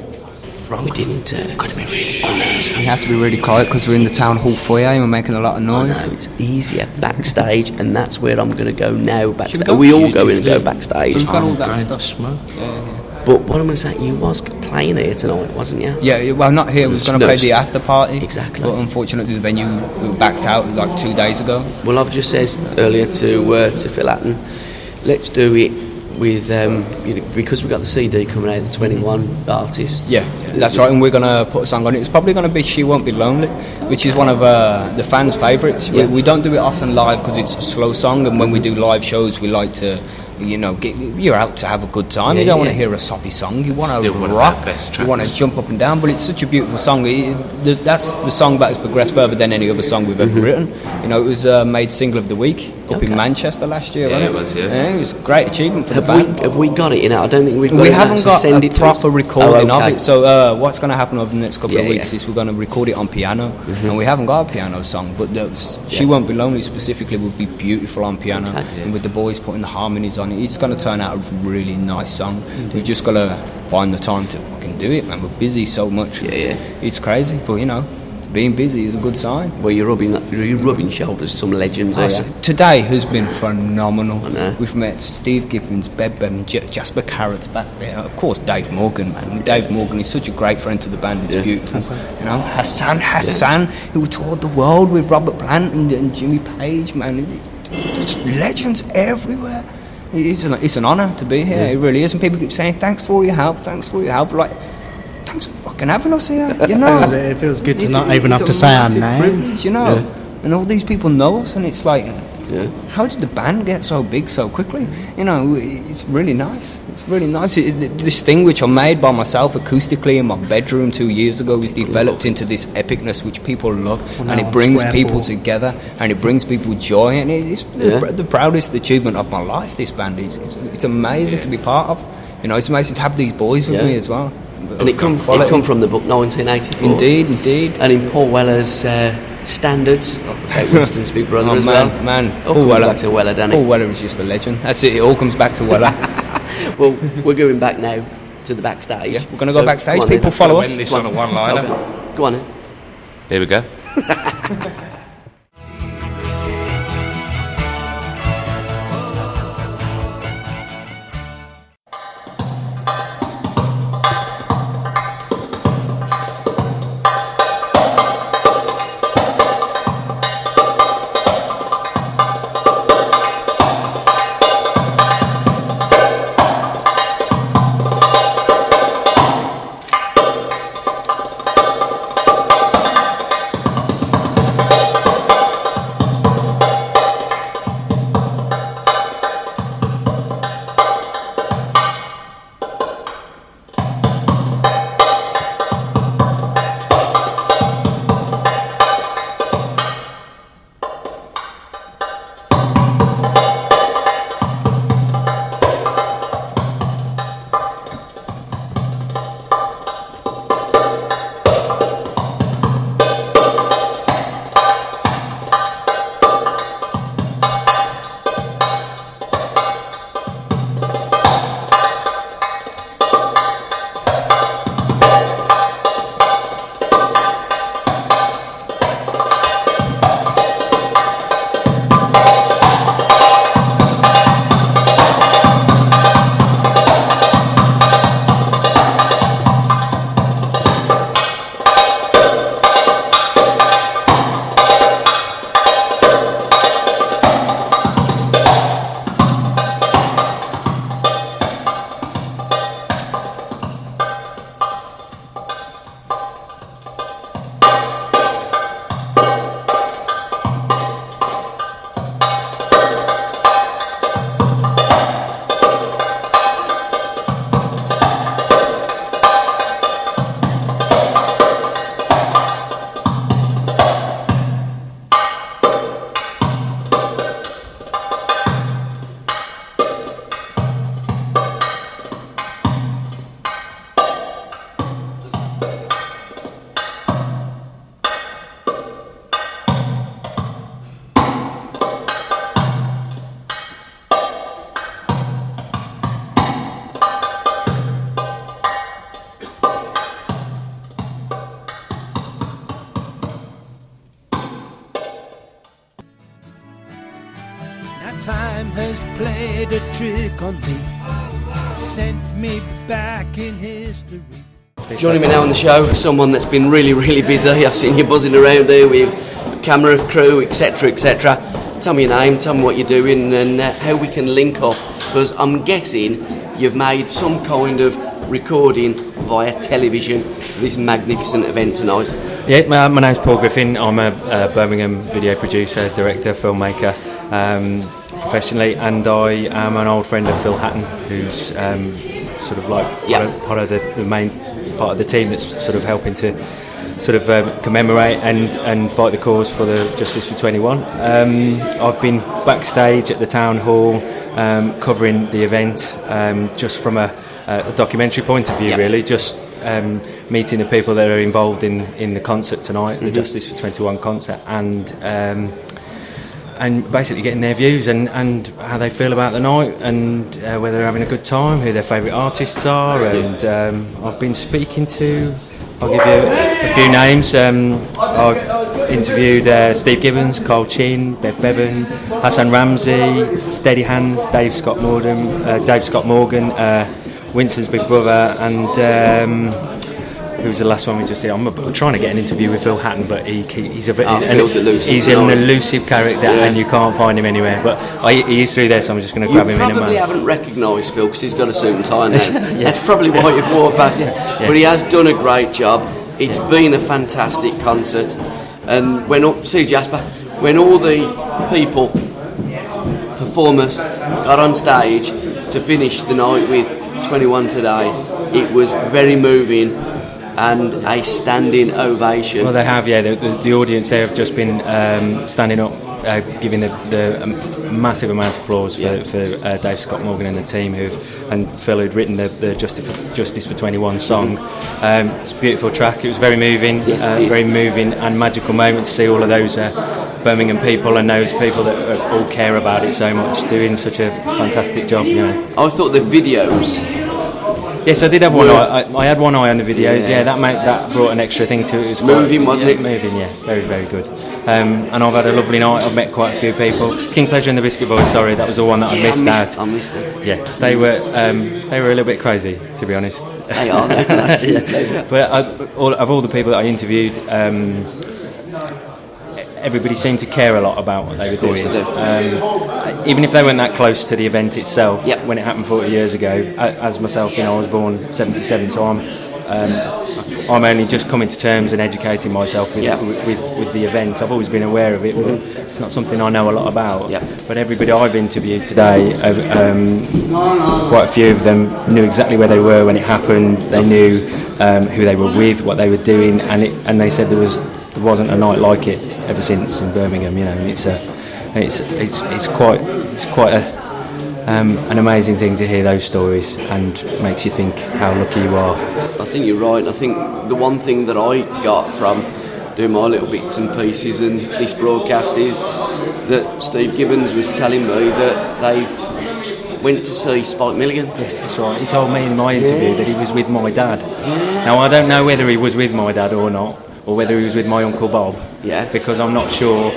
We didn't. Got to be really honest. We have to be really quiet because we're in the town hall foyer and we're making a lot of noise. I know, it's easier backstage, and that's where I'm going to go now. Backstage. We all go in and go backstage. We've got all that stuff. Smoke. But what I'm going to say, you was playing here tonight, wasn't you? Yeah, well, not here. We was going to play the after party. Exactly. But unfortunately, the venue backed out like 2 days ago. Well, I've just said earlier to Phil Hatton, let's do it with because we've got the CD coming out, the 21 artists. Yeah, that's right, and we're going to put a song on it. It's probably going to be She Won't Be Lonely, which is one of the fans' favourites. We don't do it often live because it's a slow song, and when we do live shows we like to You know, you're out to have a good time. You don't want to hear a soppy song. You want to rock. You want to jump up and down. But it's such a beautiful song. That's the song that has progressed further than any other song we've ever written. You know, it was made single of the week up in Manchester last year. Yeah, it was. Yeah, it was a great achievement for the band. Have we got it? I don't think we've got it. We haven't got a proper recording of it. So what's going to happen over the next couple of weeks is we're going to record it on piano, and we haven't got a piano song. But She Won't Be Lonely specifically would be beautiful on piano, and with the boys putting the harmonies on it, it's going to turn out a really nice song. We've just got to find the time to fucking do it, man. We're busy so much. It's crazy, but you know, being busy is a good sign. Well, you're rubbing shoulders with some legends. Today has been phenomenal. We've met Steve Giffins, Beb, Jasper Carrots back there. Of course, Dave Morgan, man. Dave Morgan is such a great friend to the band. It's beautiful. You know, Hassan, who toured the world with Robert Plant and Jimmy Page, man. There's legends everywhere. It's an honour to be here. It really is. And people keep saying, thanks for your help. Like, thanks for fucking having us here. You know, it feels good to not even have to say our name. Privilege, you know, and all these people know us, and it's like, how did the band get so big so quickly? You know, it's really nice. It's really nice. This thing which I made by myself acoustically in my bedroom 2 years ago is developed into this epicness which people love, and it brings people together, and it brings people joy, and it's the proudest achievement of my life. This band it's amazing to be part of. You know, it's amazing to have these boys with me as well. And it come from the book 1984. Indeed. And in Paul Weller's standards, Winston's big brother as well. Paul Weller. Back to Weller, doesn't it? Paul Weller is just a legend. That's it. It all comes back to Weller. Well, we're going back now to the backstage. Yeah, we're going to go backstage. People follow us. End this on a one-liner. Okay. Go on then. Here we go. Time has played a trick on me, sent me back in history. Joining me now on the show, someone that's been really, really busy. I've seen you buzzing around here with camera crew, etc., etc. Tell me your name, tell me what you're doing, and how we can link up. Because I'm guessing you've made some kind of recording via television for this magnificent event tonight. Yeah, my name's Paul Griffin. I'm a Birmingham video producer, director, filmmaker. professionally, and I am an old friend of Phil Hatton, who's sort of like part of the main part of the team that's sort of helping to sort of commemorate and fight the cause for the Justice for 21. I've been backstage at the town hall covering the event, just from a documentary point of view, really, just meeting the people that are involved in the concert tonight, the Justice for 21 concert, and basically getting their views and how they feel about the night, and whether they're having a good time, who their favourite artists are, and I've been speaking to, I'll give you a few names. I've interviewed Steve Gibbons, Carl Chin, Bev Bevan, Hassan Ramsey, Steady Hands, Dave Scott Morgan, Winston's big brother, and who was the last one we just did? I'm trying to get an interview with Phil Hatton, but he's an elusive character, and you can't find him anywhere. But he is through there, so I'm just going to grab him in a moment. You probably haven't recognised Phil because he's got a suit and tie now. Yes. That's probably why you've walked past him. Yeah. But he has done a great job. It's been a fantastic concert, and when all the people, performers, got on stage to finish the night with 21 Today, it was very moving. And a standing ovation. Well, they have, yeah. The audience there have just been standing up, giving the massive amount of applause for Dave Scott Morgan and the team, and Phil, who'd written the Justice for 21 song. It's a beautiful track. It was very moving, very moving and magical moment to see all of those Birmingham people and those people that all care about it so much doing such a fantastic job. You know, I thought the videos. Yes, I did have one eye. I had one eye on the videos. Yeah, that brought an extra thing to it. It was moving, wasn't it? Moving, yeah, very, very good. And I've had a lovely night. I've met quite a few people. King Pleasure and the Biscuit Boys. Sorry, that was the one that I missed out. I missed it. Yeah, they were a little bit crazy, to be honest. They are. Yeah. But of all the people that I interviewed, everybody seemed to care a lot about what they were doing. They do. Even if they weren't that close to the event itself, when it happened 40 years ago. As myself, I was born 77, so I'm only just coming to terms and educating myself with the event. I've always been aware of it, but it's not something I know a lot about. But everybody I've interviewed today, quite a few of them knew exactly where they were when it happened. They knew who they were with, what they were doing, and they said there wasn't a night like it ever since in Birmingham. You know, and it's quite an amazing thing to hear those stories, and makes you think how lucky you are. I think you're right. I think the one thing that I got from doing my little bits and pieces and this broadcast is that Steve Gibbons was telling me that they went to see Spike Milligan. Yes, that's right. He told me in my interview that he was with my dad. Now, I don't know whether he was with my dad or not, or whether he was with my Uncle Bob, because I'm not sure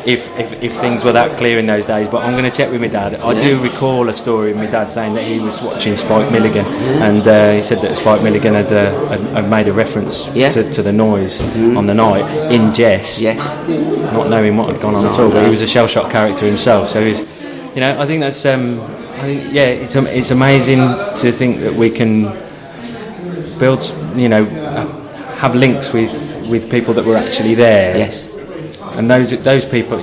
if things were that clear in those days, but I'm going to check with my dad. I do recall a story of my dad saying that he was watching Spike Milligan, and he said that Spike Milligan had made a reference to the noise on the night in jest, not knowing what had gone on at all, but he was a shell-shock character himself, so he's, you know, I think that's it's amazing to think that we can build, you know, have links with people that were actually there. Yes. And those people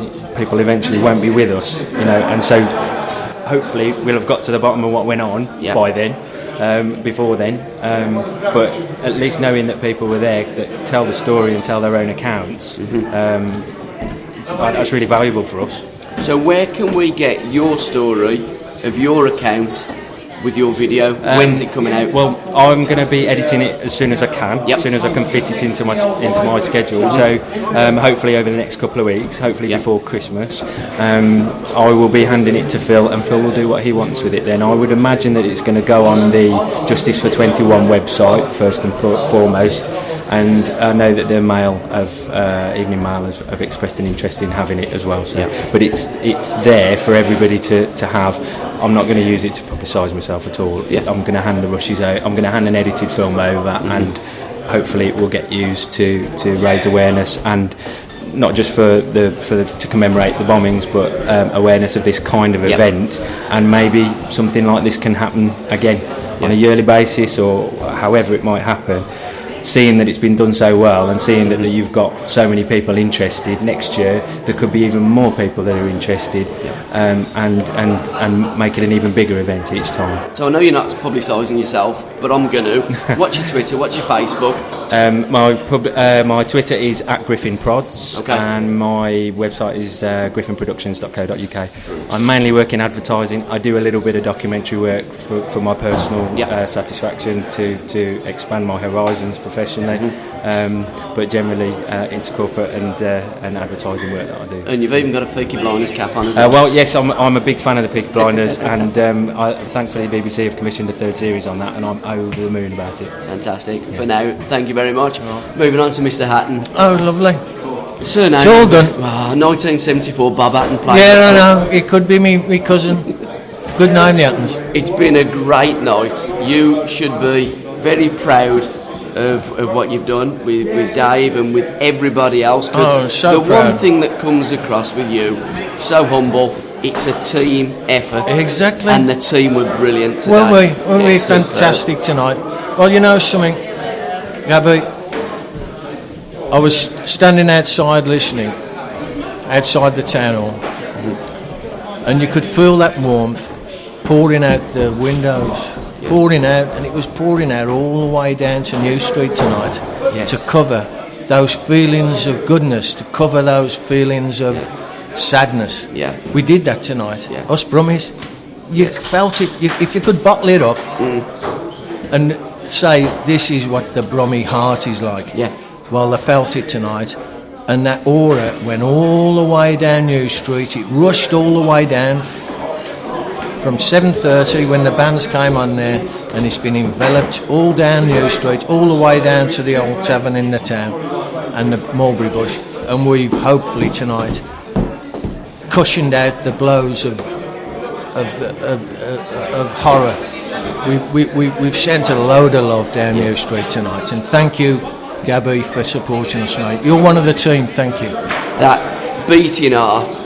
eventually won't be with us, you know, and so hopefully we'll have got to the bottom of what went on by then, before then. But at least knowing that people were there that tell the story and tell their own accounts, that's really valuable for us. So where can we get your story of your account with your video? When's it coming out? Well, I'm going to be editing it as soon as I can, as soon as I can fit it into my schedule. So hopefully over the next couple of weeks, hopefully before Christmas, I will be handing it to Phil, and Phil will do what he wants with it. Then I would imagine that it's going to go on the Justice for 21 website first and foremost. And I know that the Evening Mail have expressed an interest in having it as well. So, but it's there for everybody to have. I'm not going to use it to publicise myself at all. I'm going to hand the rushes out. I'm going to hand an edited film over, and hopefully it will get used to raise awareness, and not just to commemorate the bombings, but awareness of this kind of event, and maybe something like this can happen again on a yearly basis, or however it might happen. seeing that it's been done so well and seeing that you've got so many people interested, next year there could be even more people that are interested, and make it an even bigger event each time. So I know you're not publicising yourself, but I'm going to. What's your Twitter? What's your Facebook? My Twitter is @GriffinProds, Okay. and my website is griffinproductions.co.uk. I mainly work in advertising. I do a little bit of documentary work for my personal satisfaction to expand my horizons professionally, but generally it's corporate and advertising work that I do. And you've even got a Peaky Blinders cap on as well, yes, I'm a big fan of the Peaky Blinders, and thankfully BBC have commissioned a third series on that, and I'm over the moon about it. Fantastic. For now, thank you very much. Moving on to Mr. Hatton. Oh, lovely. Surname? It's all done. 1974, Bob Hatton played. Yeah, I know. It could be me cousin. Good name, the Hattons. It's been a great night. You should be very proud of what you've done with Dave and with everybody else. Because so the proud. one thing that comes across with you, so humble, it's a team effort. Exactly. And the team were brilliant today. Were we fantastic tonight? Well, you know something, Gabby, I was standing outside listening, outside the town hall, and you could feel that warmth pouring out the windows, pouring out, and it was pouring out all the way down to New Street tonight to cover those feelings of goodness, to cover those feelings of sadness. Yeah. We did that tonight. Us Brummies, you felt it. If you could bottle it up and say, this is what the Brummie heart is like. Yeah. Well, they felt it tonight, and that aura went all the way down New Street. It rushed all the way down from 7:30 when the bands came on there, and it's been enveloped all down New Street, all the way down to the old tavern in the town and the Mulberry Bush. And we've hopefully tonight cushioned out the blows of horror. We've sent a load of love down New Street tonight, and thank you, Gabby, for supporting us, mate. You're one of the team. Thank you. That beating heart,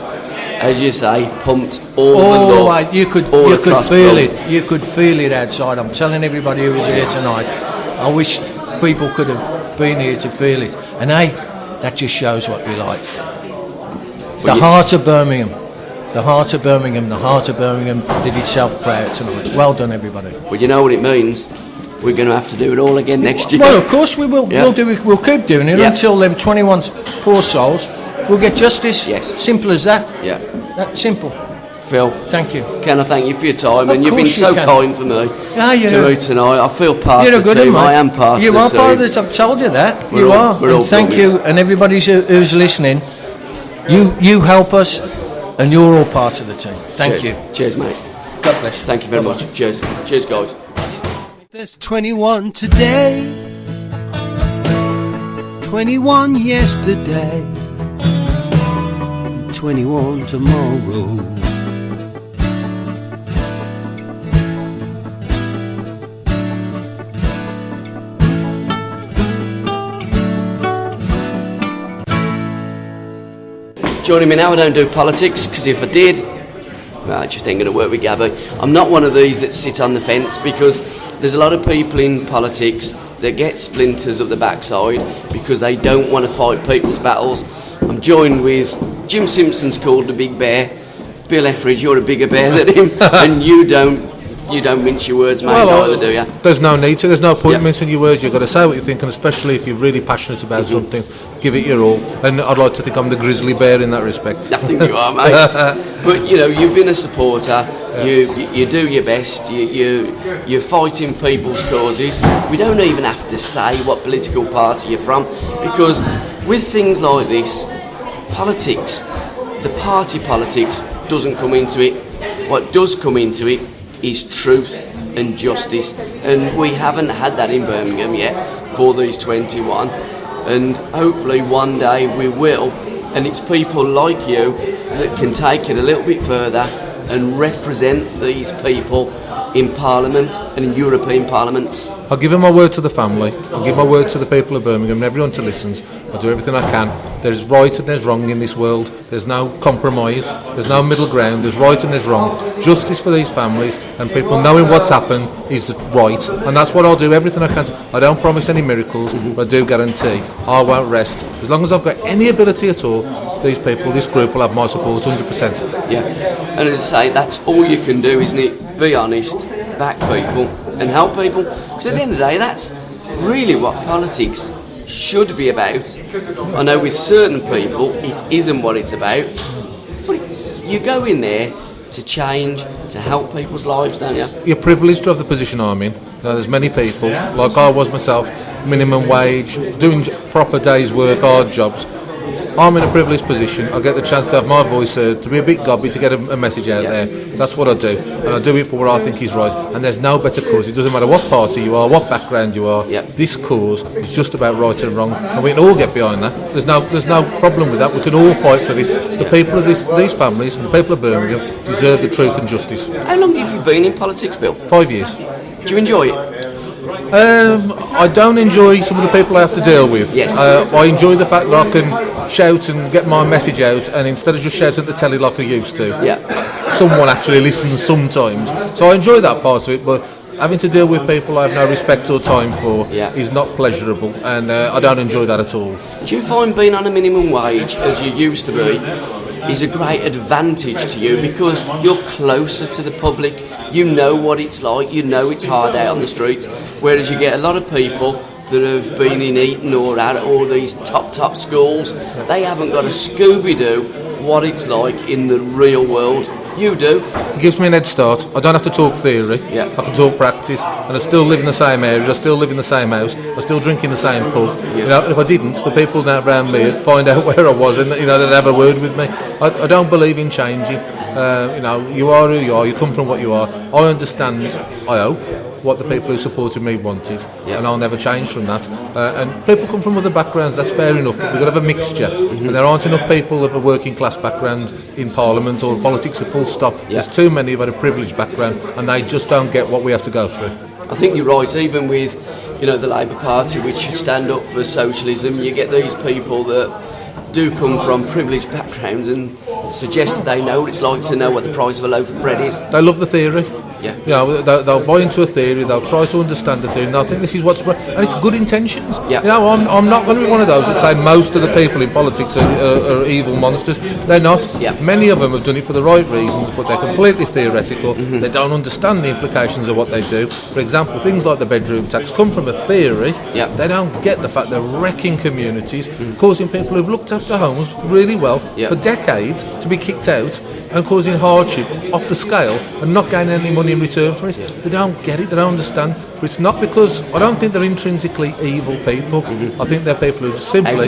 as you say, pumped all the love. You could feel it. You could feel it outside. I'm telling everybody who was here tonight. I wish people could have been here to feel it. And hey, that just shows what we like. The heart of Birmingham. The heart of Birmingham. The heart of Birmingham did itself proud tonight. Well done, everybody. But you know what it means? We're going to have to do it all again next year. Well, of course we will. Yeah. We'll do it. We'll keep doing it until them 21 poor souls will get justice. Yes. Simple as that. Yeah. That simple. Phil, thank you. Can I thank you for your time? Of and you've been course so you can. kind for me Yeah, to me tonight. I feel part You're of a the good team. one, I mate. am part You of the are team. part of the. I've told you that. We're You all- are. we're all And thank brothers. you, and everybody who's listening. You help us, and you're all part of the team. Thank Cheers. you. Cheers, mate. God bless. Thank you very much. Cheers. Cheers, guys. There's 21 today, 21 yesterday, 21 tomorrow. Joining me now, I don't do politics, because if I did, well, it just ain't going to work with Gabby. I'm not one of these that sit on the fence, because there's a lot of people in politics that get splinters up the backside because they don't want to fight people's battles. I'm joined with Jim Simpson's called the Big Bear. Bill Etheridge, you're a bigger bear than him, and you don't mince your words, mate, either, do you? There's no need to. There's no point in mincing your words. You've got to say what you think, and especially if you're really passionate about something, give it your all. And I'd like to think I'm the grizzly bear in that respect. I think you are, mate. But you know, you've been a supporter. You do your best. You're fighting people's causes. We don't even have to say what political party you're from, because with things like this, politics, the party politics doesn't come into it. What does come into it is truth and justice, and we haven't had that in Birmingham yet for these 21, and hopefully one day we will, and it's people like you that can take it a little bit further and represent these people in Parliament and in European parliaments. I'll give my word to the family. I'll give my word to the people of Birmingham and everyone to listen. I'll do everything I can There's right and there's wrong in this world. There's no compromise. There's no middle ground. There's right and there's wrong. Justice for these families and people knowing what's happened is right. And that's what I'll do, everything I can. I don't promise any miracles, but I do guarantee I won't rest. As long as I've got any ability at all, these people, this group will have my support 100%. Yeah. And as I say, that's all you can do, isn't it? Be honest, back people and help people. Because at the end of the day, that's really what politics should be about. I know with certain people it isn't what it's about, but you go in there to change, to help people's lives, don't you? You're privileged to have the position I'm in. Now, there's many people, like I was myself, minimum wage, doing proper day's work, hard jobs. I'm in a privileged position. I get the chance to have my voice heard, to be a bit gobby, to get a message out there. That's what I do, and I do it for what I think is right. And there's no better cause. It doesn't matter what party you are, what background you are. This cause is just about right and wrong, and we can all get behind that. There's no problem with that. We can all fight for this. The people of these families and the people of Birmingham deserve the truth and justice. How long have you been in politics, Bill? 5 years. Do you enjoy it? I don't enjoy some of the people I have to deal with. Yes. I enjoy the fact that I can shout and get my message out, and instead of just shouting at the telly like I used to, someone actually listens sometimes. So I enjoy that part of it, but having to deal with people I have no respect or time for is not pleasurable, and I don't enjoy that at all. Do you find being on a minimum wage, as you used to be, is a great advantage to you because you're closer to the public? You know what it's like, you know it's hard out on the streets, whereas you get a lot of people that have been in Eton or at all these top schools, they haven't got a Scooby-Doo what it's like in the real world. You do. It gives me an head start. I don't have to talk theory. I can talk practice, and I still live in the same area. I still live in the same house. I still drink in the same pub. You know, if I didn't, the people down around me would find out where I was, and they'd have a word with me. I don't believe in changing. You are who you are. You come from what you are. I understand. I hope what the people who supported me wanted, and I'll never change from that. And people come from other backgrounds, that's fair enough, but we've got to have a mixture. And there aren't enough people of a working class background in Parliament or politics, a full stop. There's too many who've had a privileged background, and they just don't get what we have to go through. I think you're right, even with the Labour Party, which should stand up for socialism, you get these people that do come from privileged backgrounds and suggest that they know what it's like to know what the price of a loaf of bread is. They love the theory. They'll buy into a theory, they'll try to understand the theory, and they'll think this is what's right, and it's good intentions. I'm not going to be one of those that say most of the people in politics are evil monsters. They're not. Many of them have done it for the right reasons, but they're completely theoretical. They don't understand the implications of what they do. For example, things like the bedroom tax come from a theory. They don't get the fact they're wrecking communities, causing people who've looked after homes really well for decades to be kicked out, and causing hardship off the scale and not gaining any money in return for it. They don't get it, they don't understand. But it's not because, I don't think they're intrinsically evil people. I think they're people who simply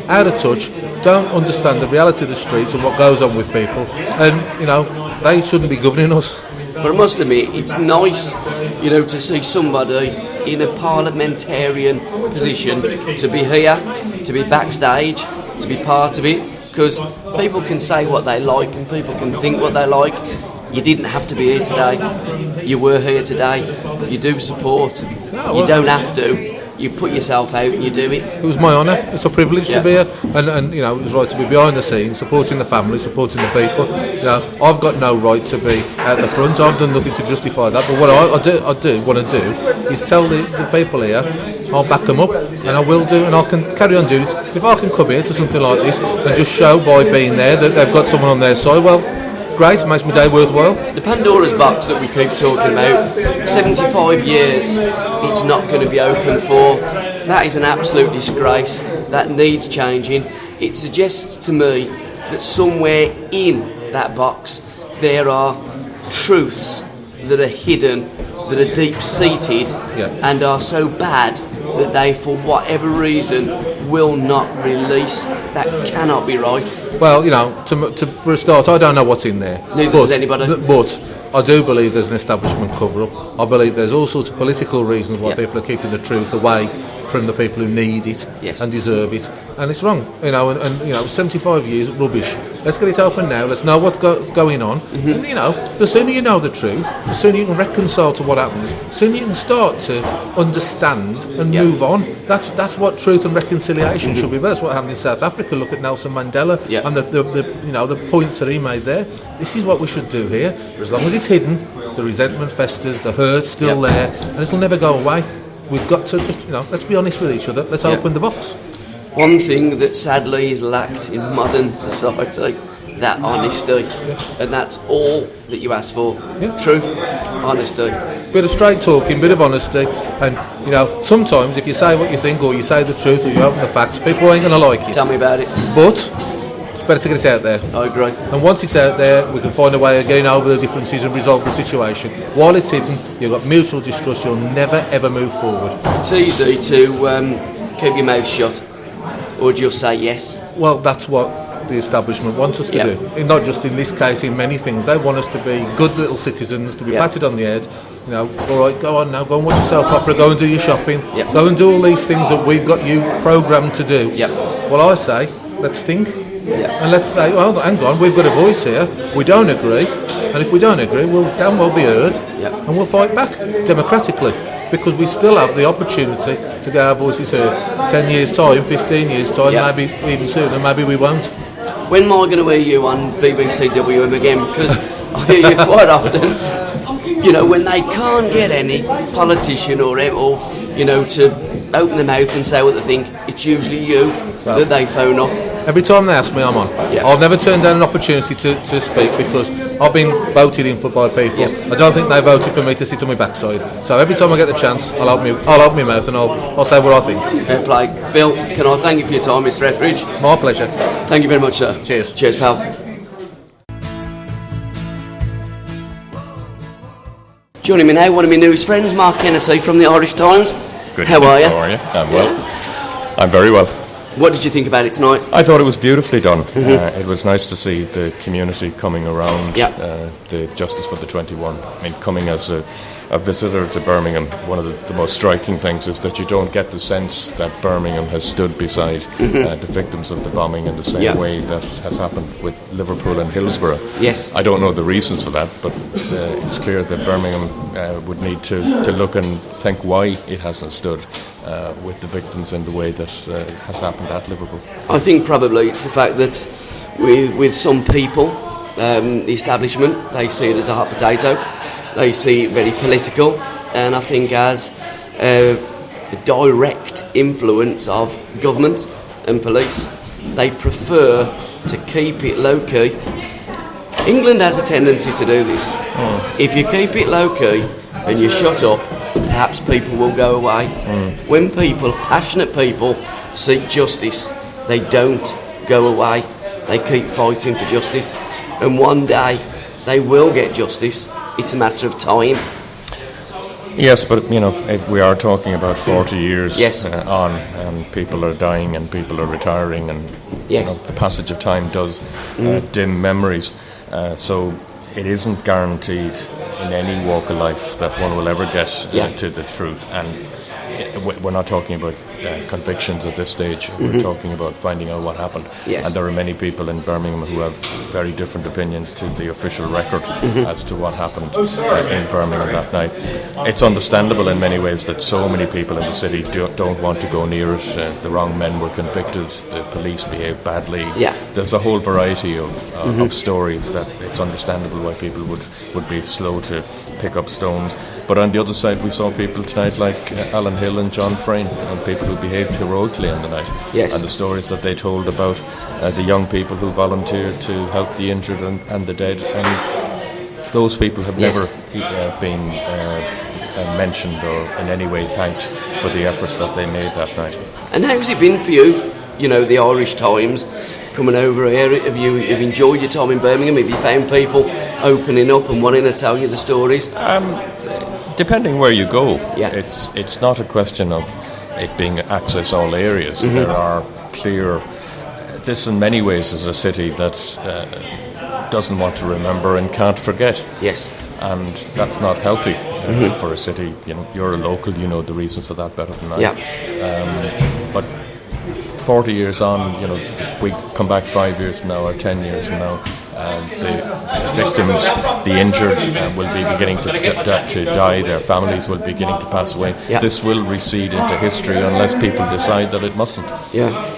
out of touch, don't understand the reality of the streets and what goes on with people, and they shouldn't be governing us. But I must admit, it's nice to see somebody in a parliamentarian position to be here, to be backstage, to be part of it, because people can say what they like and people can think what they like. You didn't have to be here today. You were here today. You do support. You don't have to. You put yourself out and you do it. It was my honour. It's a privilege to be here, and it was right to be behind the scenes, supporting the family, supporting the people. I've got no right to be at the front. I've done nothing to justify that. But what I do want to do is tell the people here, I'll back them up, and I will do, and I can carry on doing it. If I can come here to something like this and just show by being there that they've got someone on their side, well, great, makes my day worthwhile. The Pandora's box that we keep talking about, 75 years, it's not going to be open for. That is an absolute disgrace. That needs changing. It suggests to me that somewhere in that box there are truths that are hidden, that are deep-seated, and are so bad that they, for whatever reason, will not release. That cannot be right. Well, for a start, I don't know what's in there. Neither does anybody. But I do believe there's an establishment cover-up. I believe there's all sorts of political reasons why people are keeping the truth away from the people who need it and deserve it. and it's wrong, you know, and you know, 75 years, rubbish. Let's get it open now, let's know what's going on, and you know, the sooner you know the truth, the sooner you can reconcile to what happens, the sooner you can start to understand and move on. That's what truth and reconciliation should be about. That's what happened in South Africa. Look at Nelson Mandela and the you know, the points that he made there. This is what we should do here. As long as it's hidden, the resentment festers, the hurt's still there, and it'll never go away. We've got to just, you know, let's be honest with each other. Let's open the box. One thing that sadly is lacked in modern society, that honesty, and that's all that you ask for. Truth, honesty. Bit of straight talking, bit of honesty, and you know, sometimes if you say what you think or you say the truth or you open the facts, people ain't going to like it. Tell me about it. But it's better to get it out there. I agree. And once it's out there, we can find a way of getting over the differences and resolve the situation. While it's hidden, you've got mutual distrust, you'll never ever move forward. It's easy to keep your mouth shut, or just say yes. Well, that's what the establishment wants us to do. And not just in this case, in many things. They want us to be good little citizens, to be patted on the head. You know, all right, go on now, go and watch your soap opera, go and do your shopping, go and do all these things that we've got you programmed to do. Well, I say, let's think. And let's say, well, hang on, we've got a voice here, we don't agree, and if we don't agree, we'll damn well be heard, and we'll fight back democratically, because we still have the opportunity to get our voices heard. 10 years' time, 15 years' time, maybe even sooner, maybe we won't. When am I going to hear you on BBC WM again? Because I hear you quite often, you know, when they can't get any politician or you know, to open their mouth and say what they think, it's usually you that they phone up. Every time they ask me, I'm on. I've never turned down an opportunity to speak because I've been voted in for by people. I don't think they voted for me to sit on my backside. So every time I get the chance, I'll open my mouth and I'll say what I think. Fair play. Bill, can I thank you for your time, Mr. Etheridge? My pleasure. Thank you very much, sir. Cheers. Cheers, pal. Joining me now, one of my newest friends, Mark Hennessy from the Irish Times. Good How evening. are you? How are you? I'm well. I'm very well. What did you think about it tonight? I thought it was beautifully done. It was nice to see the community coming around the Justice for the 21. I mean, coming as a visitor to Birmingham, one of the most striking things is that you don't get the sense that Birmingham has stood beside the victims of the bombing in the same way that has happened with Liverpool and Hillsborough. Yes. I don't know the reasons for that, but it's clear that Birmingham would need to look and think why it hasn't stood with the victims in the way that has happened at Liverpool. I think probably it's the fact that with some people, the establishment, they see it as a hot potato. They see it very political, and I think as a direct influence of government and police, they prefer to keep it low-key. England has a tendency to do this. If you keep it low-key and you shut up, perhaps people will go away. When people, passionate people, seek justice, they don't go away. They keep fighting for justice, and one day they will get justice. It's a matter of time. Yes, but you know, we are talking about 40 years on, and people are dying and people are retiring, and you know, the passage of time does dim memories. So it isn't guaranteed in any walk of life that one will ever get to the truth. And we're not talking about convictions at this stage. We're talking about finding out what happened. And there are many people in Birmingham who have very different opinions to the official record as to what happened in Birmingham that night. It's understandable in many ways that so many people in the city don't want to go near it. The wrong men were convicted, the police behaved badly. There's a whole variety of stories that it's understandable why people would be slow to pick up stones. But on the other side, we saw people tonight like Alan Hill and John Frayne, and people who behaved heroically on the night. And the stories that they told about the young people who volunteered to help the injured and the dead. And those people have never been mentioned or in any way thanked for the efforts that they made that night. And how's it been for you, you know, the Irish Times, coming over here? Have you enjoyed your time in Birmingham? Have you found people opening up and wanting to tell you the stories? Depending where you go, it's not a question of it being access all areas. There are clear... This in many ways is a city that doesn't want to remember and can't forget. And that's not healthy for a city. You know, you're a local, you know the reasons for that better than I. But 40 years on, you know, we come back 5 years from now or 10 years from now, the victims, the injured will be beginning to die, their families will be beginning to pass away. Yeah. This will recede into history unless people decide that it mustn't. Yeah.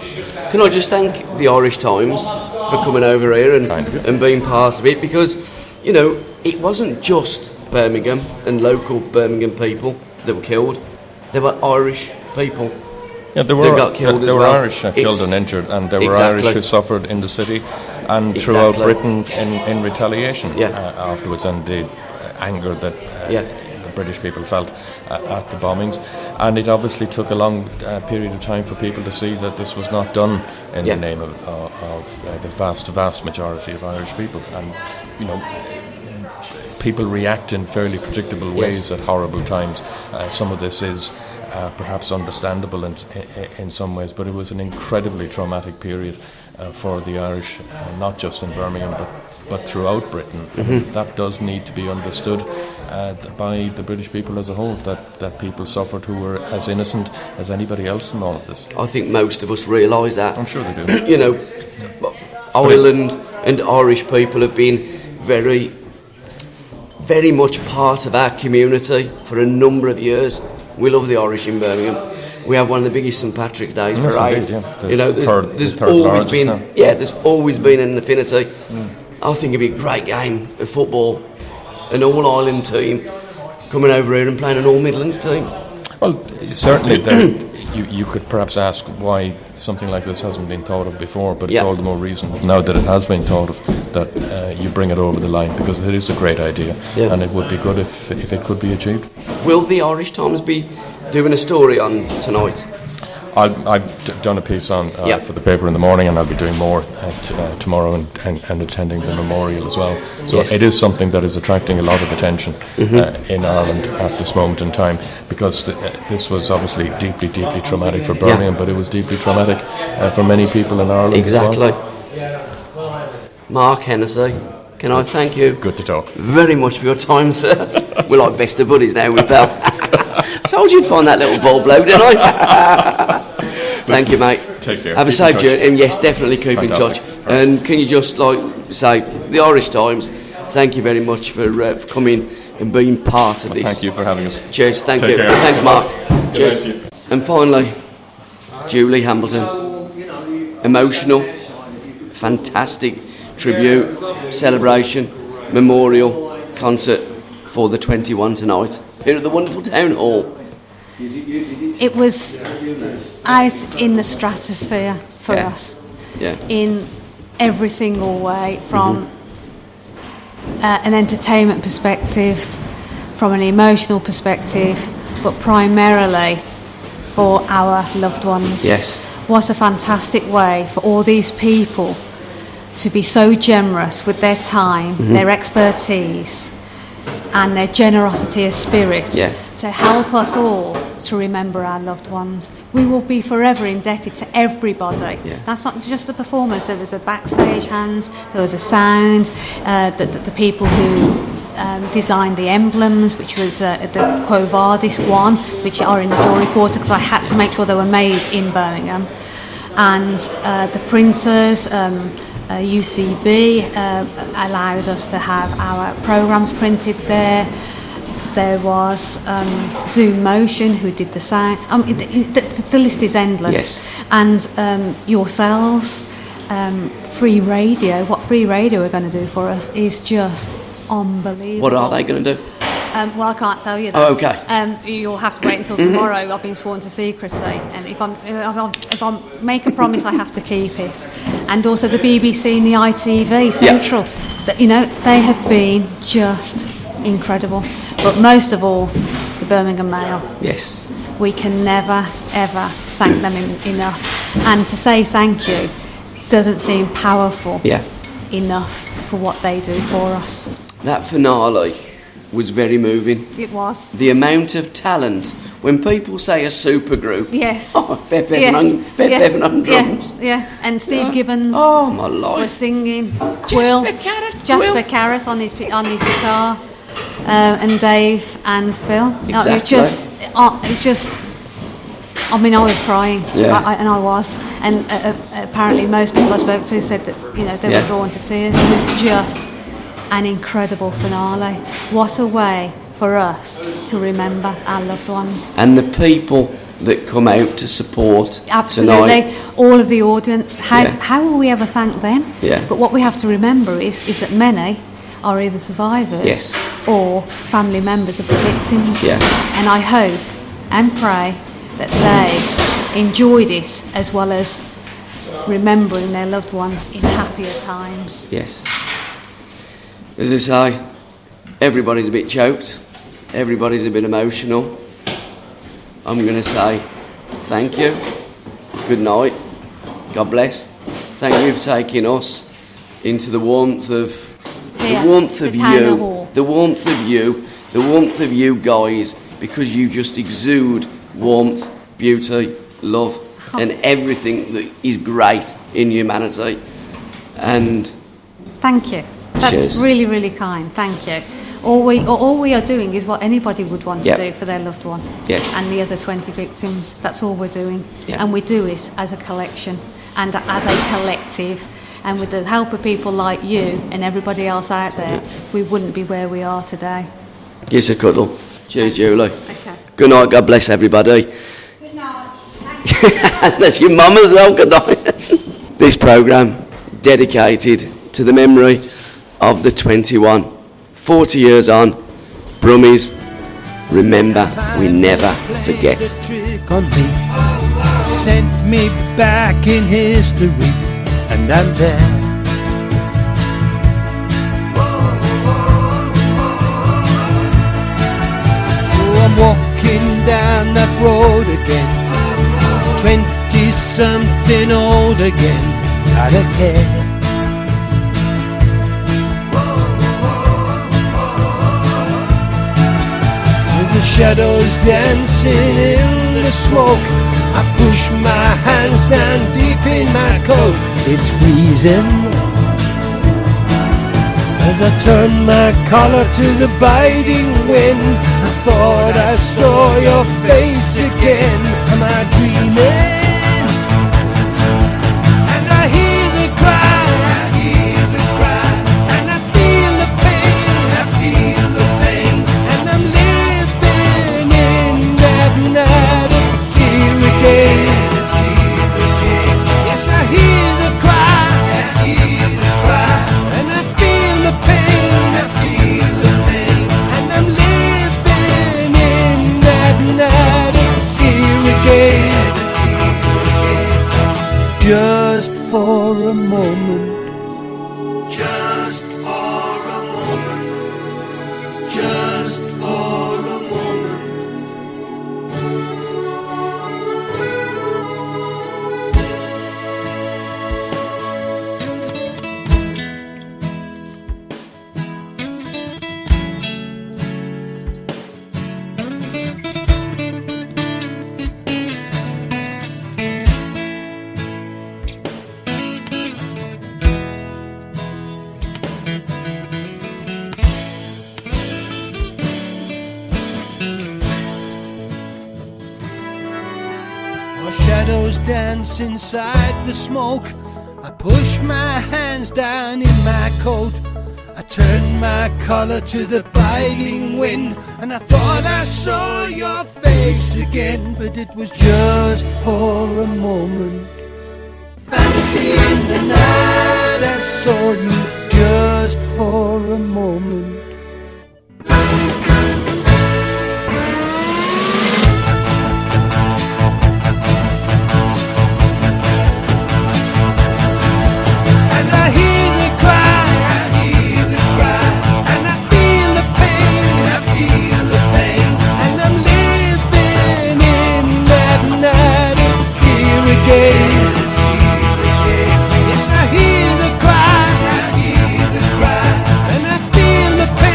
Can I just thank the Irish Times for coming over here and being part of it, because, you know, it wasn't just Birmingham and local Birmingham people that were killed. There were Irish people that got killed as well. There were Irish killed and injured, and there were Irish who suffered in the city and throughout Britain in retaliation afterwards, and the anger that the British people felt at the bombings. And it obviously took a long period of time for people to see that this was not done in the name of the vast majority of Irish people. And, you know, people react in fairly predictable ways at horrible times. Some of this is perhaps understandable in some ways, but it was an incredibly traumatic period for the Irish, not just in Birmingham, but throughout Britain. Mm-hmm. That does need to be understood by the British people as a whole, that people suffered who were as innocent as anybody else in all of this. I think most of us realise that. I'm sure they do. You know, Ireland and Irish people have been very, very much part of our community for a number of years. We love the Irish in Birmingham. We have one of the biggest St Patrick's Days parade. Indeed, you know, there's always been there's always been an affinity. I think it'd be a great game of football, an all-Ireland team coming over here and playing an all-Midlands team. Well, certainly you could perhaps ask why something like this hasn't been thought of before, but it's all the more reason now that it has been thought of that you bring it over the line, because it is a great idea and it would be good if it could be achieved. Will the Irish Times be doing a story on tonight? I've done a piece on for the paper in the morning, and I'll be doing more tomorrow and attending the memorial as well. So it is something that is attracting a lot of attention in Ireland at this moment in time, because this was obviously deeply traumatic for Birmingham, but it was deeply traumatic for many people in Ireland as well. Mark Hennessy, can I thank you? Good to talk. Very much for your time, sir. We're like best of buddies now with Bell. I told you you'd find that little ball bloke, didn't I? Thank you, mate. Take care. Have a safe journey, and yes, definitely keep in touch. And can you just say, the Irish Times, thank you very much for coming and being part of this. Thank you for having us. Cheers, thank Take you. care. Thanks, Mark. Good Cheers. night to you. And finally, Julie Hambleton. Emotional, fantastic tribute, celebration, memorial, concert for the 21 tonight here at the wonderful town hall. It was out in the stratosphere for us, in every single way, from an entertainment perspective, from an emotional perspective, but primarily for our loved ones. Yes. What a fantastic way for all these people to be so generous with their time, their expertise, and their generosity of spirit to help us all to remember our loved ones. We will be forever indebted to everybody. That's not just the performers. There was a backstage hands, there was a sound, the people who designed the emblems, which was the Quo Vadis one, which are in the Jewellery Quarter, because I had to make sure they were made in Birmingham, and the printers. UCB allowed us to have our programmes printed there. There was Zoom Motion who did the sound. The list is endless. Yes. And yourselves, Free Radio. What Free Radio are going to do for us is just unbelievable. What are they going to do? Well, I can't tell you that. Oh, okay. You'll have to wait until tomorrow. I've been sworn to secrecy, and if I make a promise, I have to keep it. And also the BBC and the ITV Central, they have been just incredible. But most of all, the Birmingham Mail. Yes. We can never ever thank them enough, and to say thank you doesn't seem powerful enough for what they do for us. That finale was very moving. It was. The amount of talent. When people say a supergroup, yes. Bev Bevan on drums. And Steve Gibbons. Oh my life. Was singing. Quill. Jasper Carrot on his guitar, and Dave and Phil. Exactly. It was just I mean, I was crying, Yeah. and I was. And apparently most people I spoke to said that, you know, they were drawn to tears. It was just an incredible finale. What a way for us to remember our loved ones. And the people that come out to support Absolutely. tonight. All of the audience. How will we ever thank them? Yeah. But what we have to remember is that many are either survivors or family members of the victims. Yeah. And I hope and pray that they enjoy this as well as remembering their loved ones in happier times. Yes. As I say, everybody's a bit choked. Everybody's a bit emotional. I'm going to say thank you. Good night. God bless. Thank you for taking us into the warmth of you, the warmth of you guys, because you just exude warmth, beauty, love, and everything that is great in humanity. And thank you. That's cheers. really, really kind. Thank you. All we are doing is what anybody would want to do for their loved one. Yes. And the other 20 victims. That's all we're doing. Yeah. And we do it as a collection and as a collective. And with the help of people like you and everybody else out there, we wouldn't be where we are today. Give us a cuddle. Cheers, Julie. Okay. Good night. God bless everybody. Good night. And that's your mum as well. Good night. This programme dedicated to the memory of the 21. 40 years on, Brummies, remember, we never forget. Sent me back in history, and I'm there. Oh, I'm walking down that road again, 20-something old again, not a care. The shadows dancing in the smoke, I push my hands down deep in my coat. It's freezing as I turn my collar to the biting wind. I thought I saw your face again. Am I dreaming? And I hear the cry, and I feel the pain, and I'm living in that night of fear again. Yes, I hear the cry, and I feel the pain, and I'm living in that night of fear again. Just for a moment, just for a moment, just for a moment. Our shadows dance inside the smoke. I push my hands down in my coat. I turn my collar to the biting wind, and I thought I saw your face again, but it was just for a moment. Fantasy in the night, I saw you just for a moment. And I hear the cry, and I feel the pain, and I'm living in that night of fear again. Yes, I hear the cry, and I feel the pain.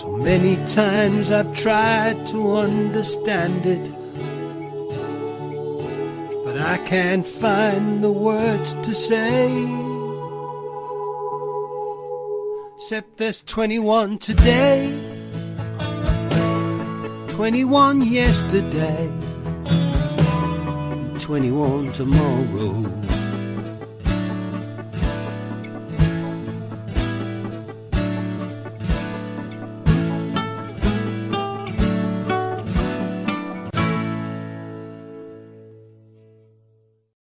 So many times I've tried to understand it, but I can't find the words to say. Except there's 21 today, 21 yesterday, 21 tomorrow.